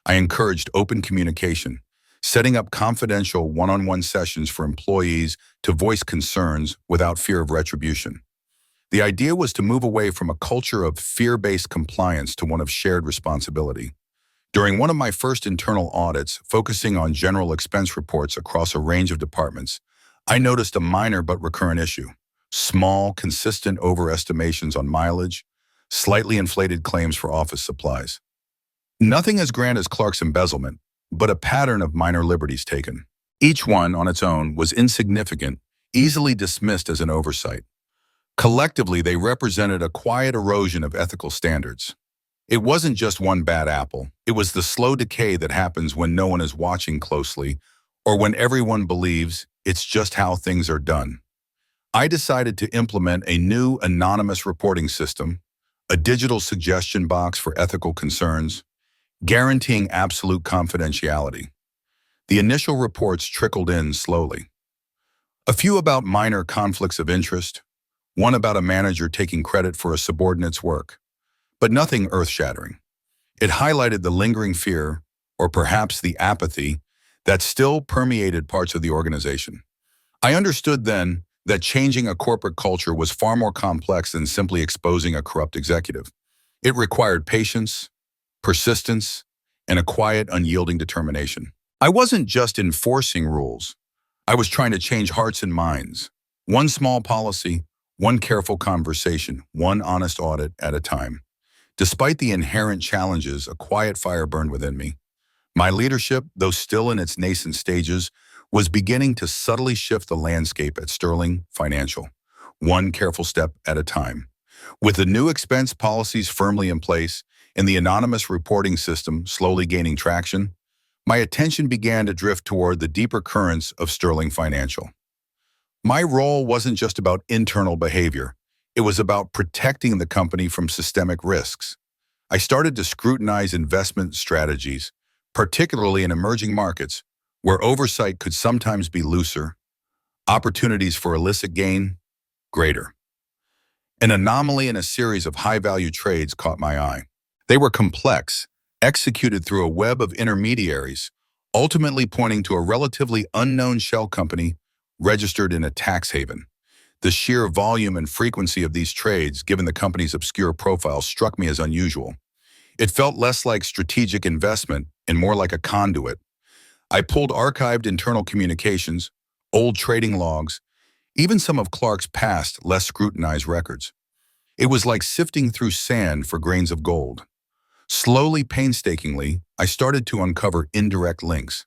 I encouraged open communication, setting up confidential one-on-one sessions for employees to voice concerns without fear of retribution. The idea was to move away from a culture of fear-based compliance to one of shared responsibility. During one of my first internal audits, focusing on general expense reports across a range of departments, I noticed a minor but recurrent issue: small, consistent overestimations on mileage, slightly inflated claims for office supplies. Nothing as grand as Clark's embezzlement, but a pattern of minor liberties taken. Each one, on its own, was insignificant, easily dismissed as an oversight. Collectively, they represented a quiet erosion of ethical standards. It wasn't just one bad apple. It was the slow decay that happens when no one is watching closely, or when everyone believes it's just how things are done. I decided to implement a new anonymous reporting system, a digital suggestion box for ethical concerns, guaranteeing absolute confidentiality. The initial reports trickled in slowly. A few about minor conflicts of interest, one about a manager taking credit for a subordinate's work, but nothing earth-shattering. It highlighted the lingering fear, or perhaps the apathy, that still permeated parts of the organization. I understood then that changing a corporate culture was far more complex than simply exposing a corrupt executive. It required patience, persistence, and a quiet, unyielding determination. I wasn't just enforcing rules. I was trying to change hearts and minds. One small policy, one careful conversation, one honest audit at a time. Despite the inherent challenges, a quiet fire burned within me. My leadership, though still in its nascent stages, was beginning to subtly shift the landscape at Sterling Financial, one careful step at a time. With the new expense policies firmly in place and the anonymous reporting system slowly gaining traction, my attention began to drift toward the deeper currents of Sterling Financial. My role wasn't just about internal behavior. It was about protecting the company from systemic risks. I started to scrutinize investment strategies, particularly in emerging markets, where oversight could sometimes be looser, opportunities for illicit gain greater. An anomaly in a series of high-value trades caught my eye. They were complex, executed through a web of intermediaries, ultimately pointing to a relatively unknown shell company registered in a tax haven. The sheer volume and frequency of these trades, given the company's obscure profile, struck me as unusual. It felt less like strategic investment and more like a conduit. I pulled archived internal communications, old trading logs, even some of Clark's past, less scrutinized records. It was like sifting through sand for grains of gold. Slowly, painstakingly, I started to uncover indirect links,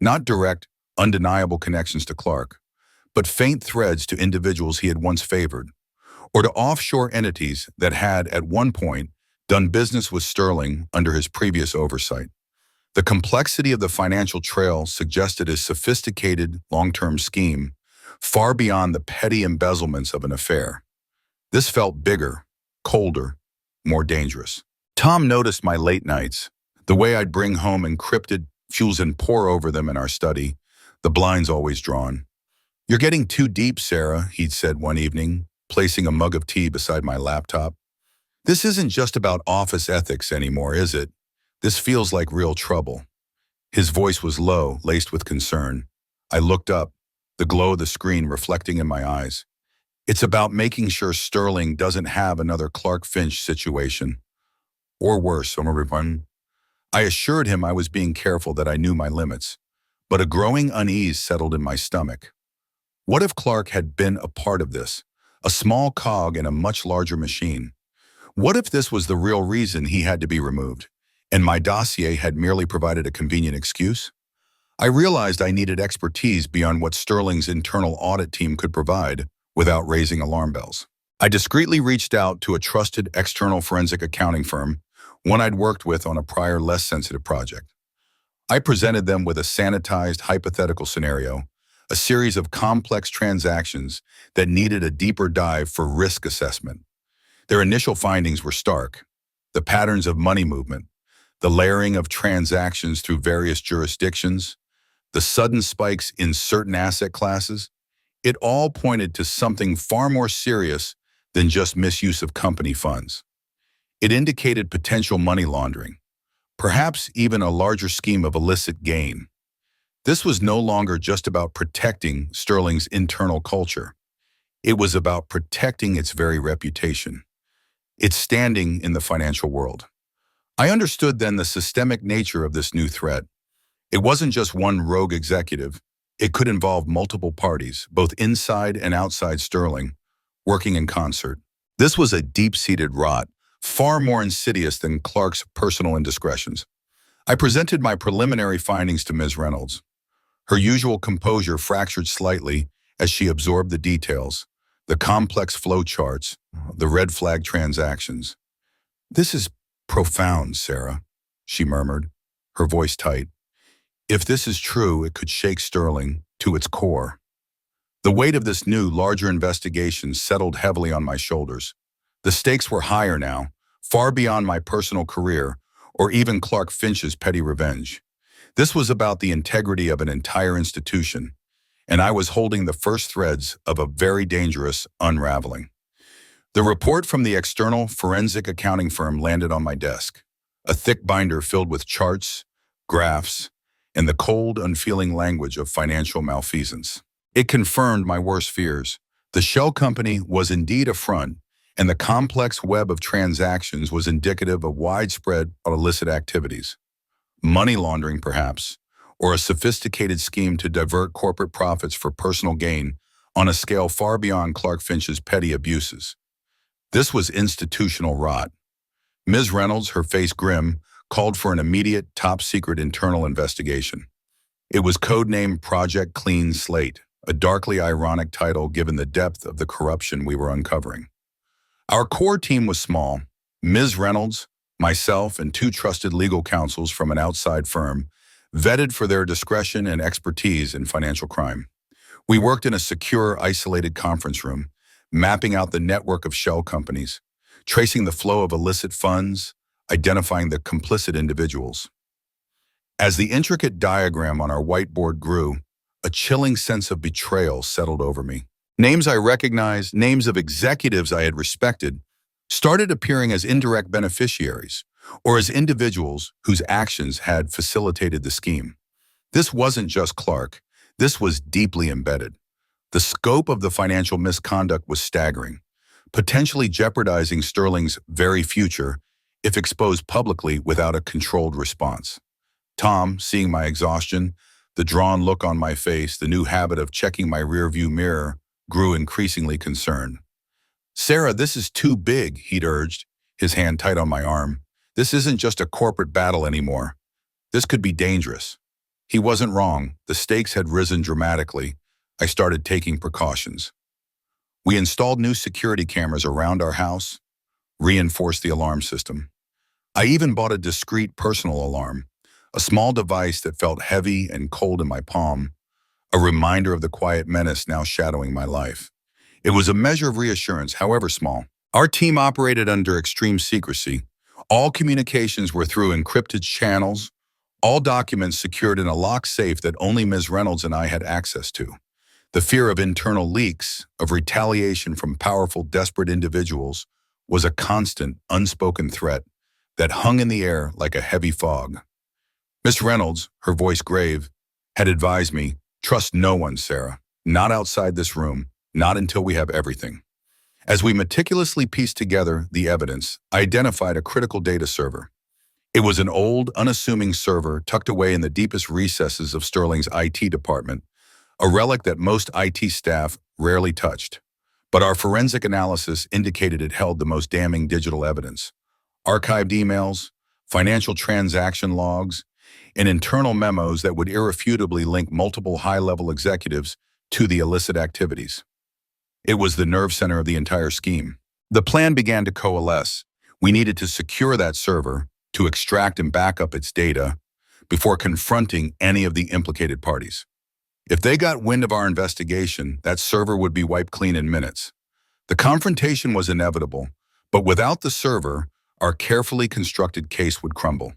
not direct, undeniable connections to Clark, but faint threads to individuals he had once favored, or to offshore entities that had, at one point, done business with Sterling under his previous oversight. The complexity of the financial trail suggested a sophisticated, long-term scheme, far beyond the petty embezzlements of an affair. This felt bigger, colder, more dangerous. Tom noticed my late nights, the way I'd bring home encrypted fuels and pour over them in our study, the blinds always drawn. "You're getting too deep, Sarah," he'd said one evening, placing a mug of tea beside my laptop. "This isn't just about office ethics anymore, is it? This feels like real trouble." His voice was low, laced with concern. I looked up, the glow of the screen reflecting in my eyes. "It's about making sure Sterling doesn't have another Clark Finch situation. Or worse, Omar." I assured him I was being careful, that I knew my limits. But a growing unease settled in my stomach. What if Clark had been a part of this? A small cog in a much larger machine? What if this was the real reason he had to be removed, and my dossier had merely provided a convenient excuse? I realized I needed expertise beyond what Sterling's internal audit team could provide without raising alarm bells. I discreetly reached out to a trusted external forensic accounting firm, one I'd worked with on a prior, less sensitive project. I presented them with a sanitized hypothetical scenario, a series of complex transactions that needed a deeper dive for risk assessment. Their initial findings were stark. The patterns of money movement, the layering of transactions through various jurisdictions, the sudden spikes in certain asset classes, it all pointed to something far more serious than just misuse of company funds. It indicated potential money laundering, perhaps even a larger scheme of illicit gain. This was no longer just about protecting Sterling's internal culture. It was about protecting its very reputation, its standing in the financial world. I understood then the systemic nature of this new threat. It wasn't just one rogue executive. It could involve multiple parties, both inside and outside Sterling, working in concert. This was a deep-seated rot, far more insidious than Clark's personal indiscretions. I presented my preliminary findings to Ms. Reynolds. Her usual composure fractured slightly as she absorbed the details, the complex flow charts, the red flag transactions. "This is profound, Sarah," she murmured, her voice tight. "If this is true, it could shake Sterling to its core." The weight of this new, larger investigation settled heavily on my shoulders. The stakes were higher now, far beyond my personal career or even Clark Finch's petty revenge. This was about the integrity of an entire institution, and I was holding the first threads of a very dangerous unraveling. The report from the external forensic accounting firm landed on my desk, a thick binder filled with charts, graphs, and the cold, unfeeling language of financial malfeasance. It confirmed my worst fears. The shell company was indeed a front, and the complex web of transactions was indicative of widespread illicit activities. Money laundering, perhaps, or a sophisticated scheme to divert corporate profits for personal gain on a scale far beyond Clark Finch's petty abuses. This was institutional rot. Ms. Reynolds, her face grim, called for an immediate, top-secret internal investigation. It was codenamed Project Clean Slate, a darkly ironic title given the depth of the corruption we were uncovering. Our core team was small. Ms. Reynolds, myself, and two trusted legal counsels from an outside firm, vetted for their discretion and expertise in financial crime. We worked in a secure, isolated conference room, mapping out the network of shell companies, tracing the flow of illicit funds, identifying the complicit individuals. As the intricate diagram on our whiteboard grew, a chilling sense of betrayal settled over me. Names I recognized, names of executives I had respected, started appearing as indirect beneficiaries, or as individuals whose actions had facilitated the scheme. This wasn't just Clark. This was deeply embedded. The scope of the financial misconduct was staggering, potentially jeopardizing Sterling's very future if exposed publicly without a controlled response. Tom, seeing my exhaustion, the drawn look on my face, the new habit of checking my rearview mirror, grew increasingly concerned. "Sarah, this is too big," he'd urged, his hand tight on my arm. This isn't just a corporate battle anymore. This could be dangerous. He wasn't wrong. The stakes had risen dramatically. I started taking precautions. We installed new security cameras around our house, reinforced the alarm system. I even bought a discreet personal alarm, a small device that felt heavy and cold in my palm, a reminder of the quiet menace now shadowing my life. It was a measure of reassurance, however small. Our team operated under extreme secrecy. All communications were through encrypted channels, all documents secured in a locked safe that only Ms. Reynolds and I had access to. The fear of internal leaks, of retaliation from powerful, desperate individuals, was a constant, unspoken threat that hung in the air like a heavy fog. Miss Reynolds, her voice grave, had advised me, "Trust no one, Sarah. Not outside this room, not until we have everything." As we meticulously pieced together the evidence, I identified a critical data server. It was an old, unassuming server tucked away in the deepest recesses of Sterling's IT department, a relic that most IT staff rarely touched. But our forensic analysis indicated it held the most damning digital evidence: archived emails, financial transaction logs, and internal memos that would irrefutably link multiple high-level executives to the illicit activities. It was the nerve center of the entire scheme. The plan began to coalesce. We needed to secure that server, to extract and back up its data, before confronting any of the implicated parties. If they got wind of our investigation, that server would be wiped clean in minutes. The confrontation was inevitable, but without the server, our carefully constructed case would crumble.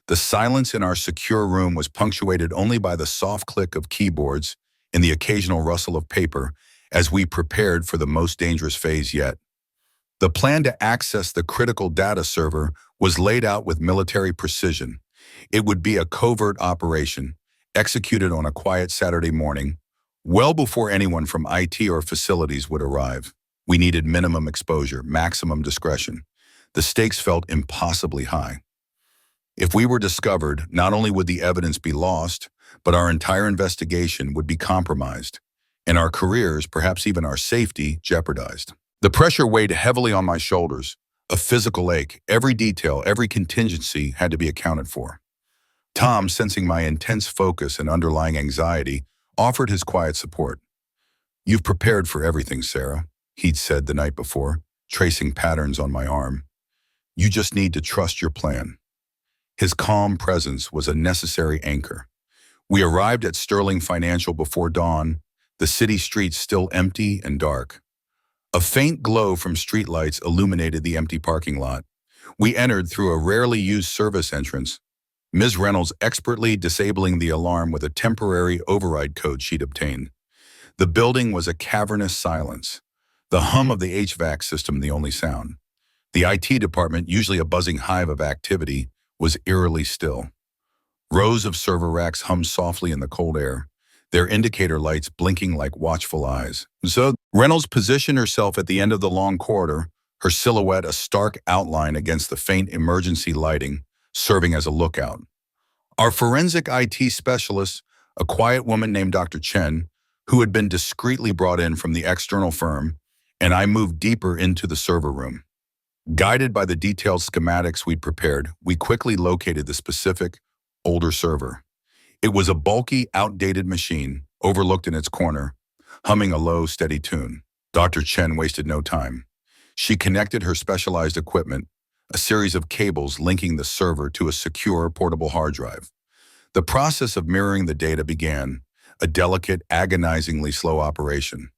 The silence in our secure room was punctuated only by the soft click of keyboards and the occasional rustle of paper as we prepared for the most dangerous phase yet. The plan to access the critical data server was laid out with military precision. It would be a covert operation, executed on a quiet Saturday morning, well before anyone from IT or facilities would arrive. We needed minimum exposure, maximum discretion. The stakes felt impossibly high. If we were discovered, not only would the evidence be lost, but our entire investigation would be compromised, and our careers, perhaps even our safety, jeopardized. The pressure weighed heavily on my shoulders, a physical ache. Every detail, every contingency had to be accounted for. Tom, sensing my intense focus and underlying anxiety, offered his quiet support. "You've prepared for everything, Sarah," he'd said the night before, tracing patterns on my arm. "You just need to trust your plan." His calm presence was a necessary anchor. We arrived at Sterling Financial before dawn, the city streets still empty and dark. A faint glow from streetlights illuminated the empty parking lot. We entered through a rarely used service entrance, Ms. Reynolds expertly disabling the alarm with a temporary override code she'd obtained. The building was a cavernous silence, the hum of the HVAC system the only sound. The IT department, usually a buzzing hive of activity, was eerily still. Rows of server racks hummed softly in the cold air, their indicator lights blinking like watchful eyes. So Reynolds positioned herself at the end of the long corridor, her silhouette a stark outline against the faint emergency lighting, serving as a lookout. Our forensic IT specialist, a quiet woman named Dr. Chen, who had been discreetly brought in from the external firm, and I moved deeper into the server room. Guided by the detailed schematics we'd prepared, we quickly located the specific, older server. It was a bulky, outdated machine, overlooked in its corner, humming a low, steady tune. Dr. Chen wasted no time. She connected her specialized equipment, a series of cables linking the server to a secure, portable hard drive. The process of mirroring the data began, a delicate, agonizingly slow operation.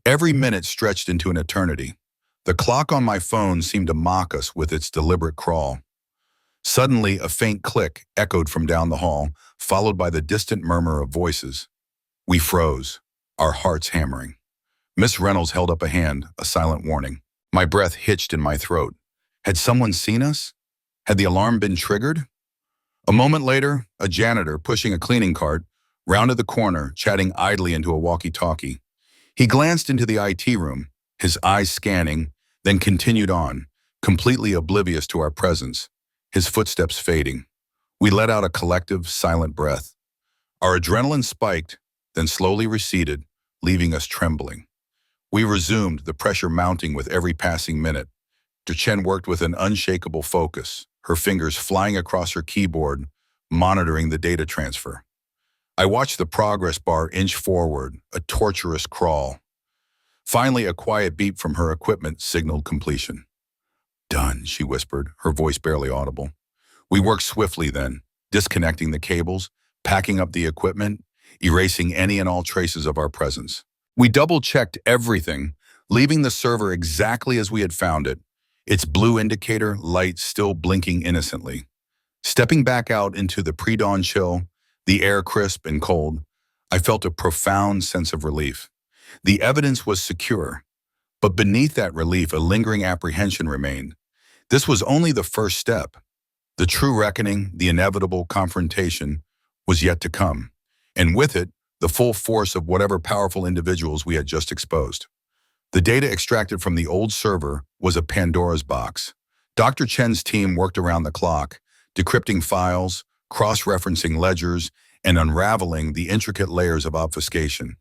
Every minute stretched into an eternity. The clock on my phone seemed to mock us with its deliberate crawl. Suddenly, a faint click echoed from down the hall, followed by the distant murmur of voices. We froze, our hearts hammering. Miss Reynolds held up a hand, a silent warning. My breath hitched in my throat. Had someone seen us? Had the alarm been triggered? A moment later, a janitor pushing a cleaning cart rounded the corner, chatting idly into a walkie-talkie. He glanced into the IT room, his eyes scanning, then continued on, completely oblivious to our presence, his footsteps fading. We let out a collective, silent breath. Our adrenaline spiked, then slowly receded, leaving us trembling. We resumed, the pressure mounting with every passing minute. Dr. Chen worked with an unshakable focus, her fingers flying across her keyboard, monitoring the data transfer. I watched the progress bar inch forward, a torturous crawl. Finally, a quiet beep from her equipment signaled completion. "Done," she whispered, her voice barely audible. We worked swiftly then, disconnecting the cables, packing up the equipment, erasing any and all traces of our presence. We double-checked everything, leaving the server exactly as we had found it, its blue indicator light still blinking innocently. Stepping back out into the pre-dawn chill, the air crisp and cold, I felt a profound sense of relief. The evidence was secure, but beneath that relief a lingering apprehension remained. This was only the first step. The true reckoning, the inevitable confrontation, was yet to come, and with it, the full force of whatever powerful individuals we had just exposed. The data extracted from the old server was a Pandora's box. Dr. Chen's team worked around the clock, decrypting files, cross-referencing ledgers, and unraveling the intricate layers of obfuscation.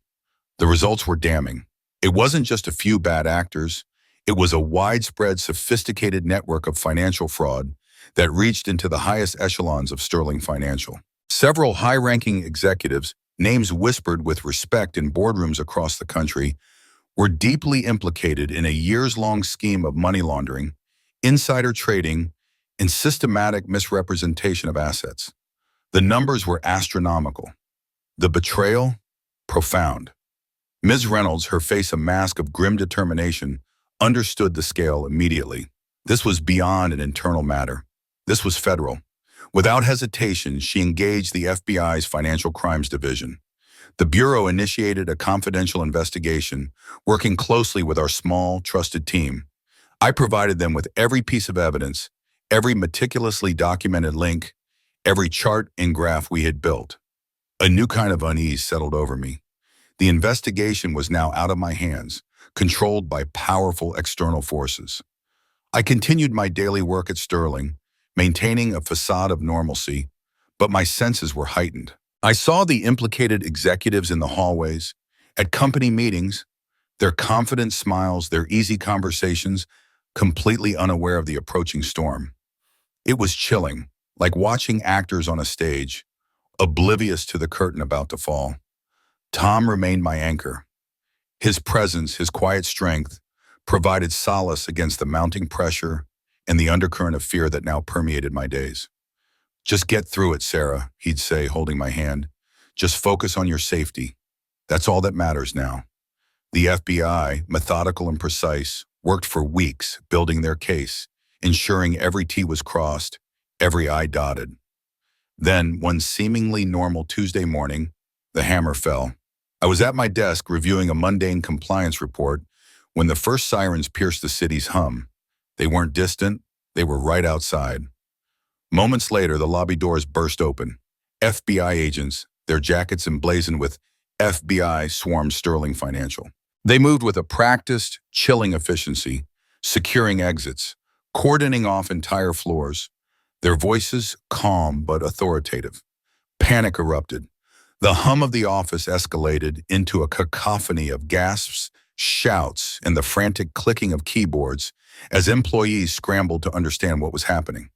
The results were damning. It wasn't just a few bad actors. It was a widespread, sophisticated network of financial fraud that reached into the highest echelons of Sterling Financial. Several high-ranking executives, names whispered with respect in boardrooms across the country, were deeply implicated in a years-long scheme of money laundering, insider trading, and systematic misrepresentation of assets. The numbers were astronomical. The betrayal, profound. Ms. Reynolds, her face a mask of grim determination, understood the scale immediately. This was beyond an internal matter. This was federal. Without hesitation, she engaged the FBI's Financial Crimes Division. The Bureau initiated a confidential investigation, working closely with our small, trusted team. I provided them with every piece of evidence, every meticulously documented link, every chart and graph we had built. A new kind of unease settled over me. The investigation was now out of my hands, controlled by powerful external forces. I continued my daily work at Sterling, maintaining a facade of normalcy, but my senses were heightened. I saw the implicated executives in the hallways, at company meetings, their confident smiles, their easy conversations, completely unaware of the approaching storm. It was chilling, like watching actors on a stage, oblivious to the curtain about to fall. Tom remained my anchor. His presence, his quiet strength, provided solace against the mounting pressure and the undercurrent of fear that now permeated my days. "Just get through it, Sarah," he'd say, holding my hand. "Just focus on your safety. That's all that matters now." The FBI, methodical and precise, worked for weeks building their case, ensuring every T was crossed, every I dotted. Then, one seemingly normal Tuesday morning, the hammer fell. I was at my desk reviewing a mundane compliance report when the first sirens pierced the city's hum. They weren't distant, they were right outside. Moments later, the lobby doors burst open. FBI agents, their jackets emblazoned with FBI, swarmed Sterling Financial. They moved with a practiced, chilling efficiency, securing exits, cordoning off entire floors, their voices calm but authoritative. Panic erupted. The hum of the office escalated into a cacophony of gasps, shouts, and the frantic clicking of keyboards as employees scrambled to understand what was happening.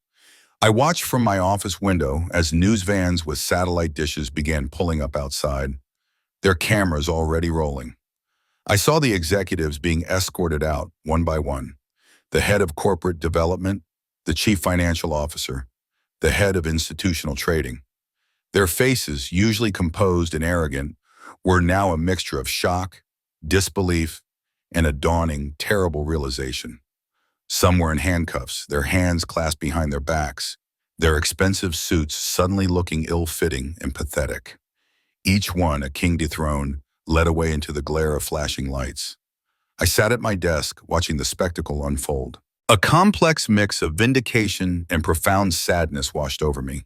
I watched from my office window as news vans with satellite dishes began pulling up outside, their cameras already rolling. I saw the executives being escorted out one by one. The head of corporate development, the chief financial officer, the head of institutional trading. Their faces, usually composed and arrogant, were now a mixture of shock, disbelief, and a dawning, terrible realization. Some were in handcuffs, their hands clasped behind their backs, their expensive suits suddenly looking ill-fitting and pathetic. Each one, a king dethroned, led away into the glare of flashing lights. I sat at my desk, watching the spectacle unfold. A complex mix of vindication and profound sadness washed over me.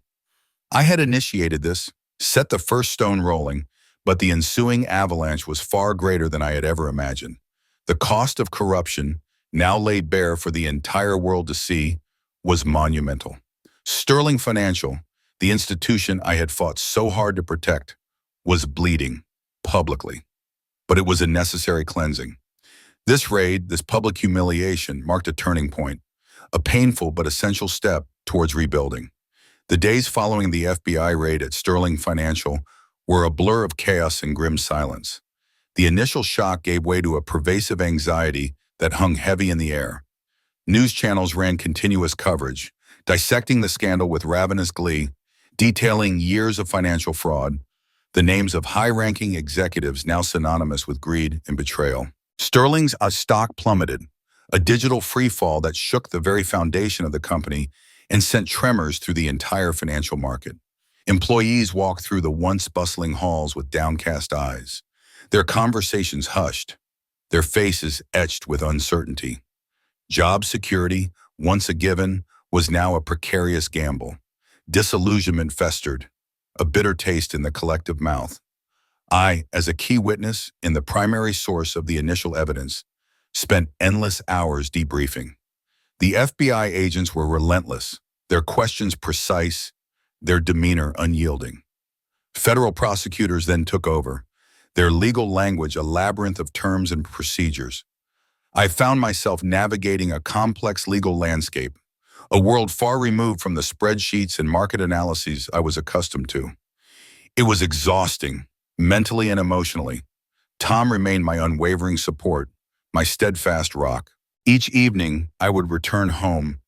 I had initiated this, set the first stone rolling, but the ensuing avalanche was far greater than I had ever imagined. The cost of corruption, now laid bare for the entire world to see, was monumental. Sterling Financial, the institution I had fought so hard to protect, was bleeding, publicly. But it was a necessary cleansing. This raid, this public humiliation, marked a turning point, a painful but essential step towards rebuilding. The days following the FBI raid at Sterling Financial were a blur of chaos and grim silence. The initial shock gave way to a pervasive anxiety that hung heavy in the air. News channels ran continuous coverage, dissecting the scandal with ravenous glee, detailing years of financial fraud, the names of high-ranking executives now synonymous with greed and betrayal. Sterling's stock plummeted, a digital freefall that shook the very foundation of the company and sent tremors through the entire financial market. Employees walked through the once bustling halls with downcast eyes, their conversations hushed, their faces etched with uncertainty. Job security, once a given, was now a precarious gamble. Disillusionment festered, a bitter taste in the collective mouth. I, as a key witness and the primary source of the initial evidence, spent endless hours debriefing. The FBI agents were relentless, their questions precise, their demeanor unyielding. Federal prosecutors then took over, their legal language a labyrinth of terms and procedures. I found myself navigating a complex legal landscape, a world far removed from the spreadsheets and market analyses I was accustomed to. It was exhausting, mentally and emotionally. Tom remained my unwavering support, my steadfast rock. Each evening, I would return home,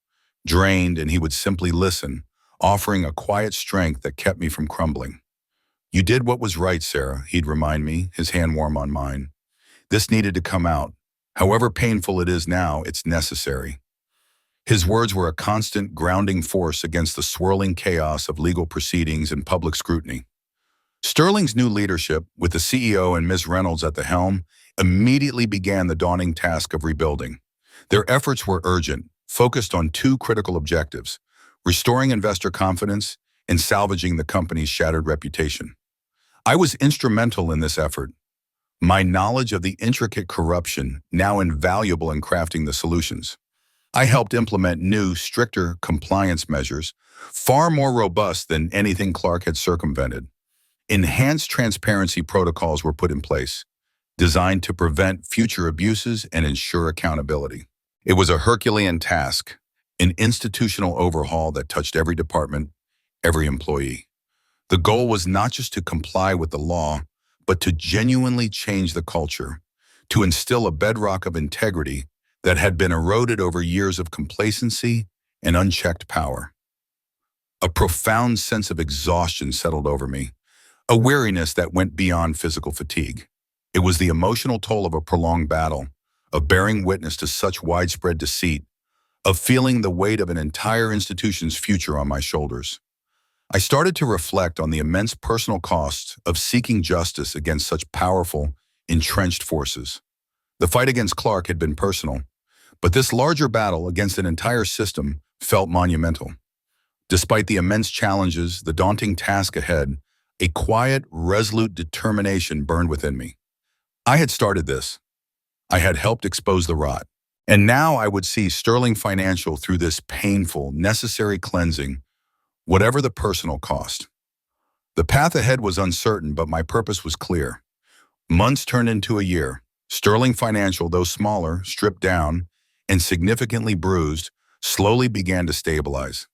drained, and he would simply listen, offering a quiet strength that kept me from crumbling. "You did what was right, Sarah," he'd remind me, his hand warm on mine. "This needed to come out. However painful it is now, it's necessary." His words were a constant grounding force against the swirling chaos of legal proceedings and public scrutiny. Sterling's new leadership, with the CEO and Ms. Reynolds at the helm, immediately began the daunting task of rebuilding. Their efforts were urgent, focused on two critical objectives: restoring investor confidence and salvaging the company's shattered reputation. I was instrumental in this effort, my knowledge of the intricate corruption now invaluable in crafting the solutions. I helped implement new, stricter compliance measures, far more robust than anything Clark had circumvented. Enhanced transparency protocols were put in place, designed to prevent future abuses and ensure accountability. It was a Herculean task, an institutional overhaul that touched every department, every employee. The goal was not just to comply with the law, but to genuinely change the culture, to instill a bedrock of integrity that had been eroded over years of complacency and unchecked power. A profound sense of exhaustion settled over me, a weariness that went beyond physical fatigue. It was the emotional toll of a prolonged battle, of bearing witness to such widespread deceit, of feeling the weight of an entire institution's future on my shoulders. I started to reflect on the immense personal cost of seeking justice against such powerful, entrenched forces. The fight against Clark had been personal, but this larger battle against an entire system felt monumental. Despite the immense challenges, the daunting task ahead, a quiet, resolute determination burned within me. I had started this. I had helped expose the rot. And now I would see Sterling Financial through this painful, necessary cleansing, whatever the personal cost. The path ahead was uncertain, but my purpose was clear. Months turned into a year. Sterling Financial, though smaller, stripped down, and significantly bruised, slowly began to stabilize.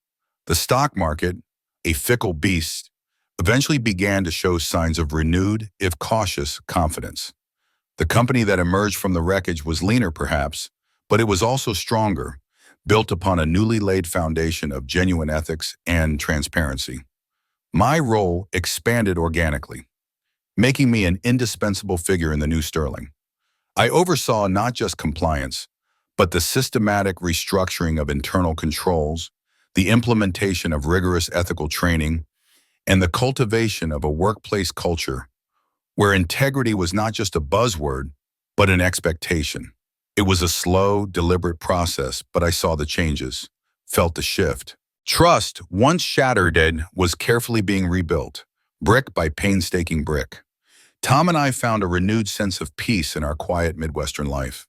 The stock market, a fickle beast, eventually began to show signs of renewed, if cautious, confidence. The company that emerged from the wreckage was leaner, perhaps, but it was also stronger, built upon a newly laid foundation of genuine ethics and transparency. My role expanded organically, making me an indispensable figure in the new Sterling. I oversaw not just compliance, but the systematic restructuring of internal controls, the implementation of rigorous ethical training, and the cultivation of a workplace culture where integrity was not just a buzzword, but an expectation. It was a slow, deliberate process, but I saw the changes, felt the shift. Trust, once shattered, was carefully being rebuilt, brick by painstaking brick. Tom and I found a renewed sense of peace in our quiet Midwestern life.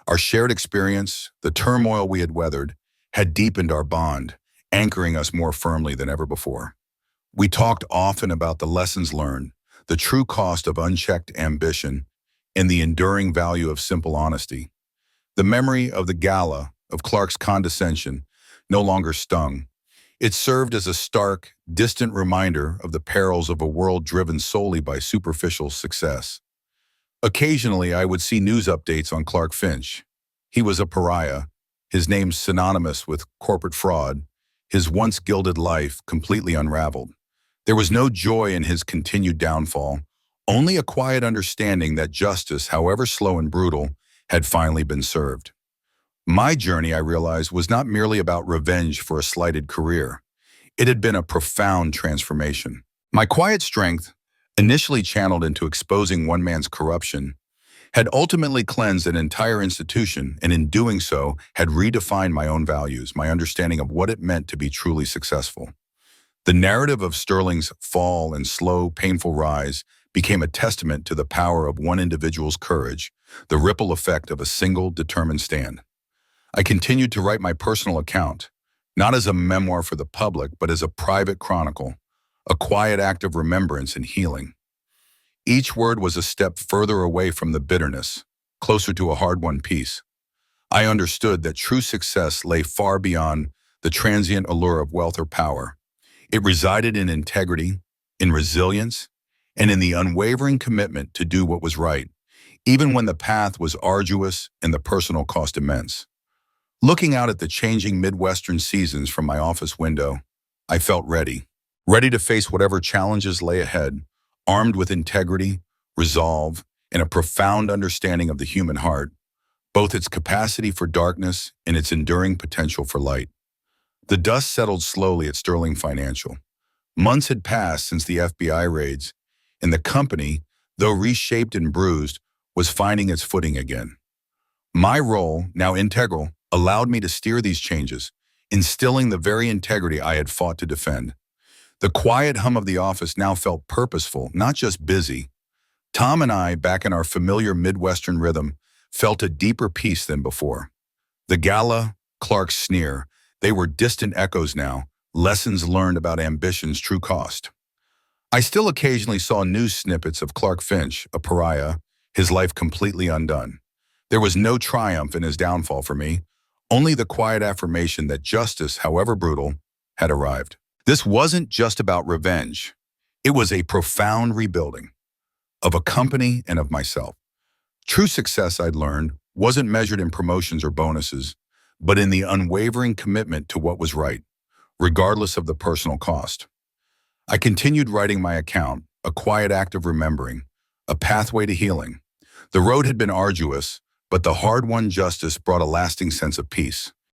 Our shared experience, the turmoil we had weathered, had deepened our bond, anchoring us more firmly than ever before. We talked often about the lessons learned, the true cost of unchecked ambition, and the enduring value of simple honesty. The memory of the Gala, of Clark's condescension, no longer stung. It served as a stark, distant reminder of the perils of a world driven solely by superficial success. Occasionally, I would see news updates on Clark Finch. He was a pariah, his name synonymous with corporate fraud, his once gilded life completely unraveled. There was no joy in his continued downfall, only a quiet understanding that justice, however slow and brutal, had finally been served. My journey, I realized, was not merely about revenge for a slighted career. It had been a profound transformation. My quiet strength, initially channeled into exposing one man's corruption, had ultimately cleansed an entire institution, and in doing so, had redefined my own values, my understanding of what it meant to be truly successful. The narrative of Sterling's fall and slow, painful rise became a testament to the power of one individual's courage, the ripple effect of a single, determined stand. I continued to write my personal account, not as a memoir for the public, but as a private chronicle, a quiet act of remembrance and healing. Each word was a step further away from the bitterness, closer to a hard-won peace. I understood that true success lay far beyond the transient allure of wealth or power. It resided in integrity, in resilience, and in the unwavering commitment to do what was right, even when the path was arduous and the personal cost immense. Looking out at the changing Midwestern seasons from my office window, I felt ready to face whatever challenges lay ahead, armed with integrity, resolve, and a profound understanding of the human heart, both its capacity for darkness and its enduring potential for light. The dust settled slowly at Sterling Financial. Months had passed since the FBI raids, and the company, though reshaped and bruised, was finding its footing again. My role, now integral, allowed me to steer these changes, instilling the very integrity I had fought to defend. The quiet hum of the office now felt purposeful, not just busy. Tom and I, back in our familiar Midwestern rhythm, felt a deeper peace than before. The Gala, Clark's sneer, they were distant echoes now, lessons learned about ambition's true cost. I still occasionally saw news snippets of Clark Finch, a pariah, his life completely undone. There was no triumph in his downfall for me, only the quiet affirmation that justice, however brutal, had arrived. This wasn't just about revenge. It was a profound rebuilding of a company and of myself. True success, I'd learned, wasn't measured in promotions or bonuses, but in the unwavering commitment to what was right, regardless of the personal cost. I continued writing my account, a quiet act of remembering, a pathway to healing. The road had been arduous, but the hard-won justice brought a lasting sense of peace.